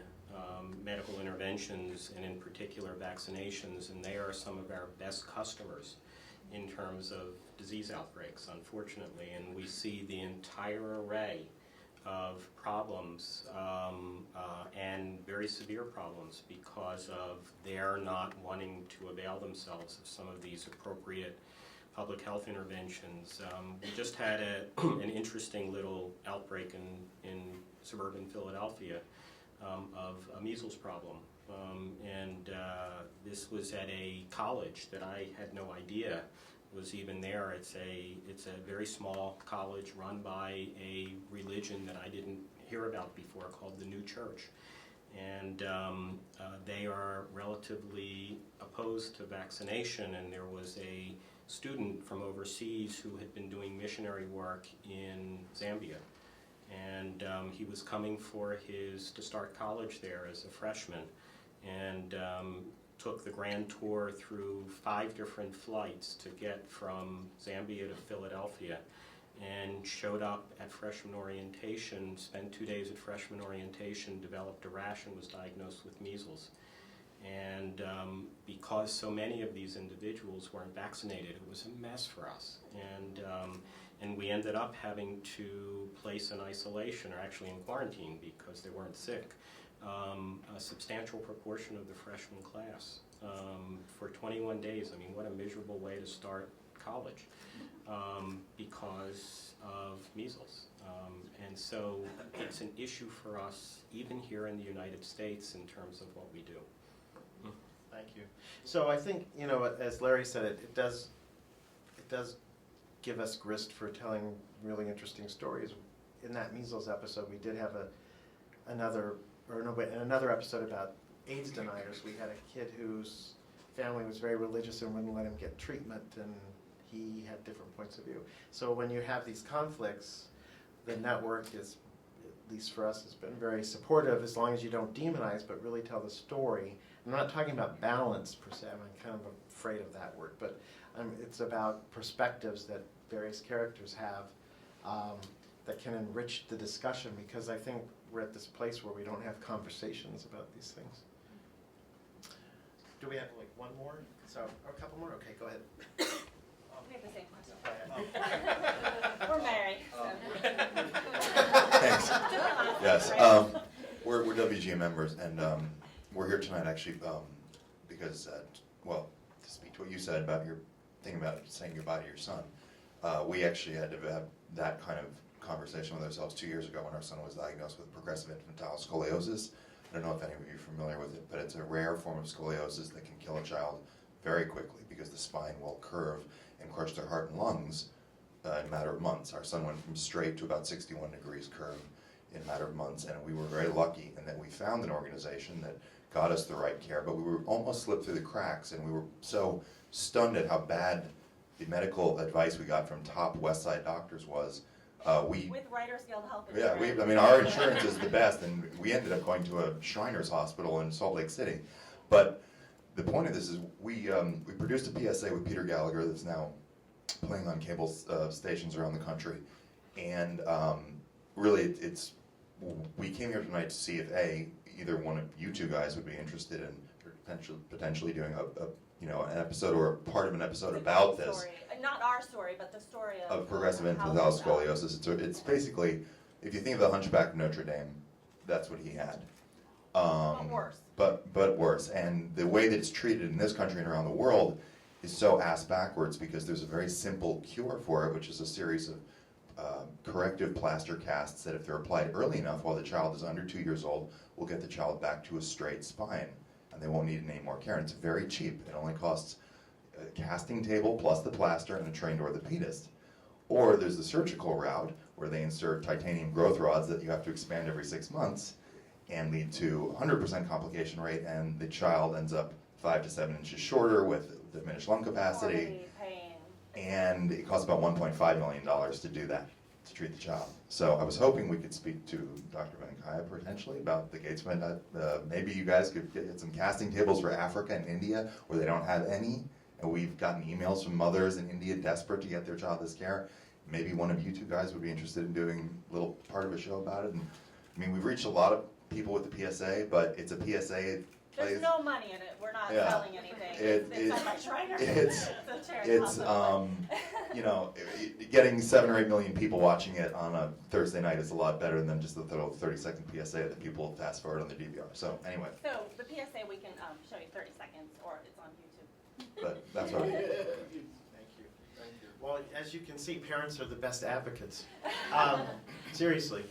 medical interventions and in particular vaccinations, and they are some of our best customers in terms of disease outbreaks, unfortunately, and we see the entire array of problems and very severe problems because of their not wanting to avail themselves of some of these appropriate public health interventions. We just had an interesting little outbreak in suburban Philadelphia of a measles problem. And this was at a college that I had no idea was even there. It's a very small college run by a religion that I didn't hear about before called the New Church. And they are relatively opposed to vaccination, and there was a student from overseas who had been doing missionary work in Zambia. And he was coming to start college there as a freshman, and took the grand tour through 5 different flights to get from Zambia to Philadelphia, and showed up at freshman orientation, spent 2 days at freshman orientation, developed a rash, and was diagnosed with measles. And because so many of these individuals weren't vaccinated, it was a mess for us. And we ended up having to place in isolation, or actually in quarantine because they weren't sick, a substantial proportion of the freshman class for 21 days. I mean, what a miserable way to start college because of measles. And so it's an issue for us, even here in the United States, in terms of what we do. Thank you. So I think, as Larry said, it does give us grist for telling really interesting stories. In that measles episode, we did have another episode about AIDS deniers. We had a kid whose family was very religious and wouldn't let him get treatment, and he had different points of view. So when you have these conflicts, the network is, at least for us, has been very supportive as long as you don't demonize, but really tell the story. I'm not talking about balance per se. I'm kind of afraid of that word, but it's about perspectives that various characters have that can enrich the discussion, because I think we're at this place where we don't have conversations about these things. Do we have like one more? So, or a couple more? Okay, go ahead. We have the same question. We're married. Thanks. Yes, we're WGA members, and we're here tonight actually because, to speak to what you said about your thing about saying goodbye to your son. We actually had to have that kind of conversation with ourselves 2 years ago when our son was diagnosed with progressive infantile scoliosis. I don't know if any of you are familiar with it, but it's a rare form of scoliosis that can kill a child very quickly because the spine will curve and crush their heart and lungs in a matter of months. Our son went from straight to about 61 degrees curve in a matter of months, and we were very lucky in that we found an organization that got us the right care, but we were almost slipped through the cracks, and we were so stunned at how bad the medical advice we got from top West Side doctors was. With Writers Guild help. Yeah, our insurance is the best, and we ended up going to a Shriners Hospital in Salt Lake City. But the point of this is we produced a PSA with Peter Gallagher that's now playing on cable stations around the country, and really we came here tonight to see if either one of you two guys would be interested in potentially doing an episode or a part of an episode about this. Story. Not our story, but the story of progressive infantile scoliosis. It's basically, if you think of the Hunchback of Notre Dame, that's what he had. But worse. But worse. And the way that it's treated in this country and around the world is so ass backwards because there's a very simple cure for it, which is a series of corrective plaster casts that, if they're applied early enough while the child is under 2 years old, will get the child back to a straight spine, and they won't need any more care. And it's very cheap. It only costs a casting table plus the plaster and a trained orthopedist. Or there's the surgical route where they insert titanium growth rods that you have to expand every 6 months and lead to 100% complication rate, and the child ends up 5 to 7 inches shorter with diminished lung capacity. And it costs about $1.5 million to do that, to treat the child. So I was hoping we could speak to Dr. Venkayya potentially about the Gates Fund. Maybe you guys could get some casting tables for Africa and India where they don't have any. And we've gotten emails from mothers in India desperate to get their child this care. Maybe one of you two guys would be interested in doing a little part of a show about it. And I mean, we've reached a lot of people with the PSA, but it's a PSA. There's no money in it. We're not selling anything. It's not much right. You know, getting 7 or 8 million people watching it on a Thursday night is a lot better than just the 30-second PSA that people fast forward on their DVR. So anyway. So the PSA, we can show you 30 seconds, or it's on YouTube. But that's what I mean. Thank you. Well, as you can see, parents are the best advocates. Seriously.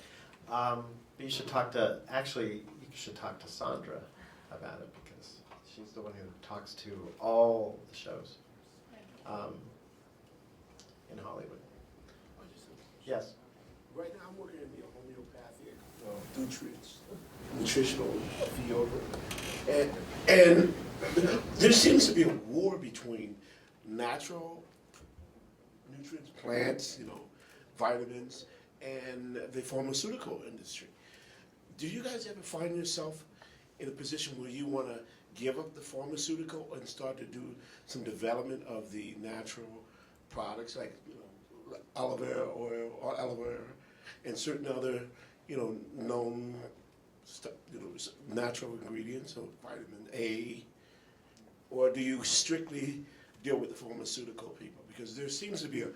But you should talk to, you should talk to Sandra about it, because she's the one who talks to all the shows in Hollywood. Yes? Right now I'm working in the homeopathic nutritional field, and there seems to be a war between natural nutrients, plants, vitamins, and the pharmaceutical industry. Do you guys ever find yourself in a position where you want to give up the pharmaceutical and start to do some development of the natural products, like aloe vera oil or aloe vera and certain other known natural ingredients, so vitamin A? Or do you strictly deal with the pharmaceutical people? Because there seems to be a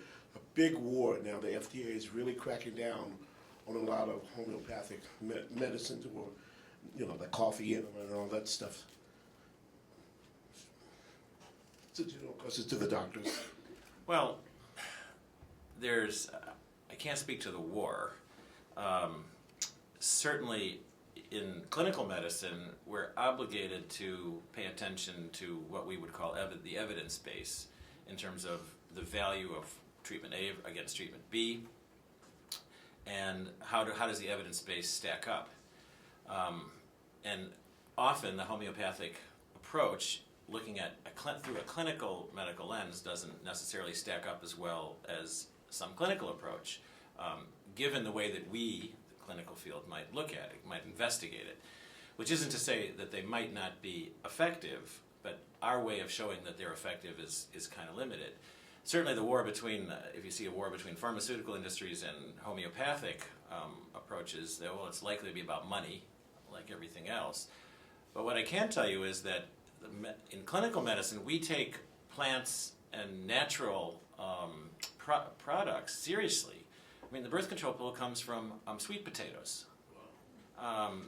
big war now. The FDA is really cracking down on a lot of homeopathic medicines, or the coffee and all that stuff. So, of course, it's to the doctors. Well, I can't speak to the war. Certainly, in clinical medicine, we're obligated to pay attention to what we would call the evidence base in terms of the value of treatment A against treatment B, and how does the evidence base stack up. And often the homeopathic approach, looking at through a clinical medical lens, doesn't necessarily stack up as well as some clinical approach, given the way that we, the clinical field, might look at it, might investigate it, which isn't to say that they might not be effective, but our way of showing that they're effective is kind of limited. Certainly the war between, if you see a war between pharmaceutical industries and homeopathic approaches, well, it's likely to be about money, like everything else. But what I can tell you is that in clinical medicine, we take plants and natural products seriously. I mean, the birth control pill comes from sweet potatoes.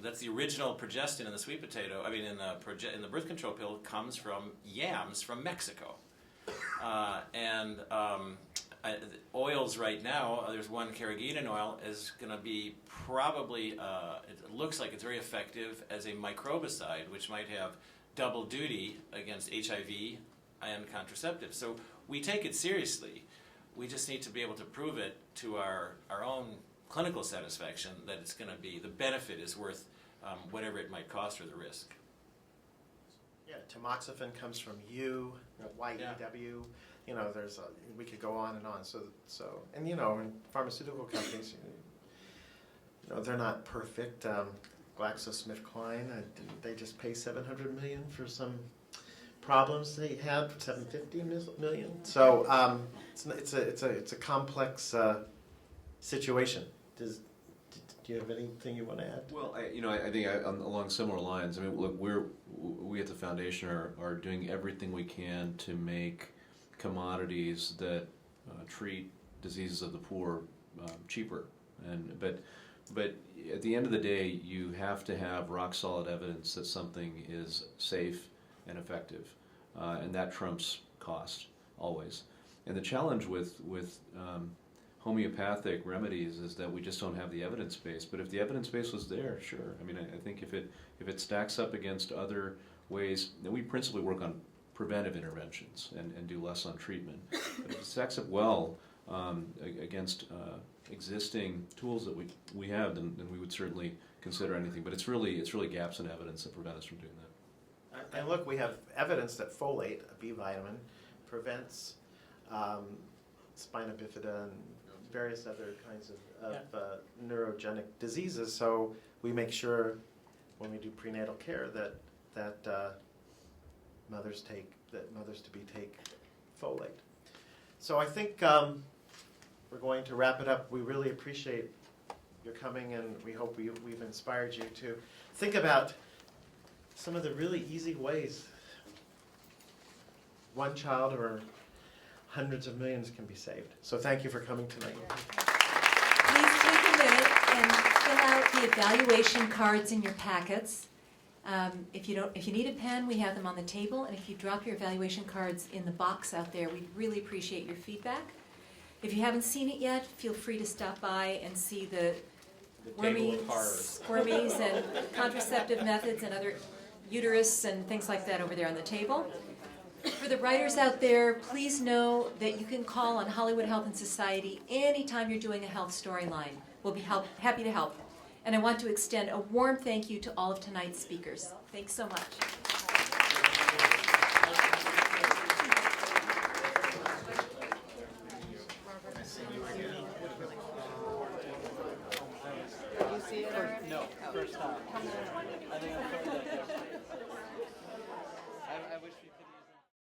That's the original progestin in the sweet potato. I mean, in the birth control pill comes from yams from Mexico. Oils right now, there's one carrageenan oil is going to be probably, it looks like it's very effective as a microbicide, which might have double duty against HIV and contraceptives. So we take it seriously. We just need to be able to prove it to our own clinical satisfaction that it's going to be, the benefit is worth whatever it might cost or the risk. Yeah, tamoxifen comes from YEW. We could go on and on. And pharmaceutical companies, they're not perfect. GlaxoSmithKline, they just pay $700 million for some problems they had, $750 million. So it's a complex situation. Do you have anything you want to add? Well, I think along similar lines. I mean, look, we at the foundation are doing everything we can to make commodities that treat diseases of the poor cheaper. But at the end of the day, you have to have rock solid evidence that something is safe and effective, and that trumps cost, always. And the challenge with homeopathic remedies is that we just don't have the evidence base. But if the evidence base was there, sure. I mean, I think if it stacks up against other ways, then we principally work on preventive interventions and do less on treatment. But if it stacks up well against existing tools that we have, then we would certainly consider anything. But it's really gaps in evidence that prevent us from doing that. And look, we have evidence that folate, a B vitamin, prevents spina bifida and various other kinds of neurogenic diseases. So we make sure when we do prenatal care that mothers to be take folate. So I think we're going to wrap it up. We really appreciate your coming, and we hope we've inspired you to think about some of the really easy ways one child or hundreds of millions can be saved. So thank you for coming tonight. Please take a minute and fill out the evaluation cards in your packets. If you need a pen, we have them on the table, and if you drop your evaluation cards in the box out there, we'd really appreciate your feedback. If you haven't seen it yet, feel free to stop by and see the squirmies and contraceptive methods and other uterus and things like that over there on the table. For the writers out there, please know that you can call on Hollywood Health and Society anytime you're doing a health storyline. We'll be happy to help. And I want to extend a warm thank you to all of tonight's speakers. Thanks so much. No, first time. I wish we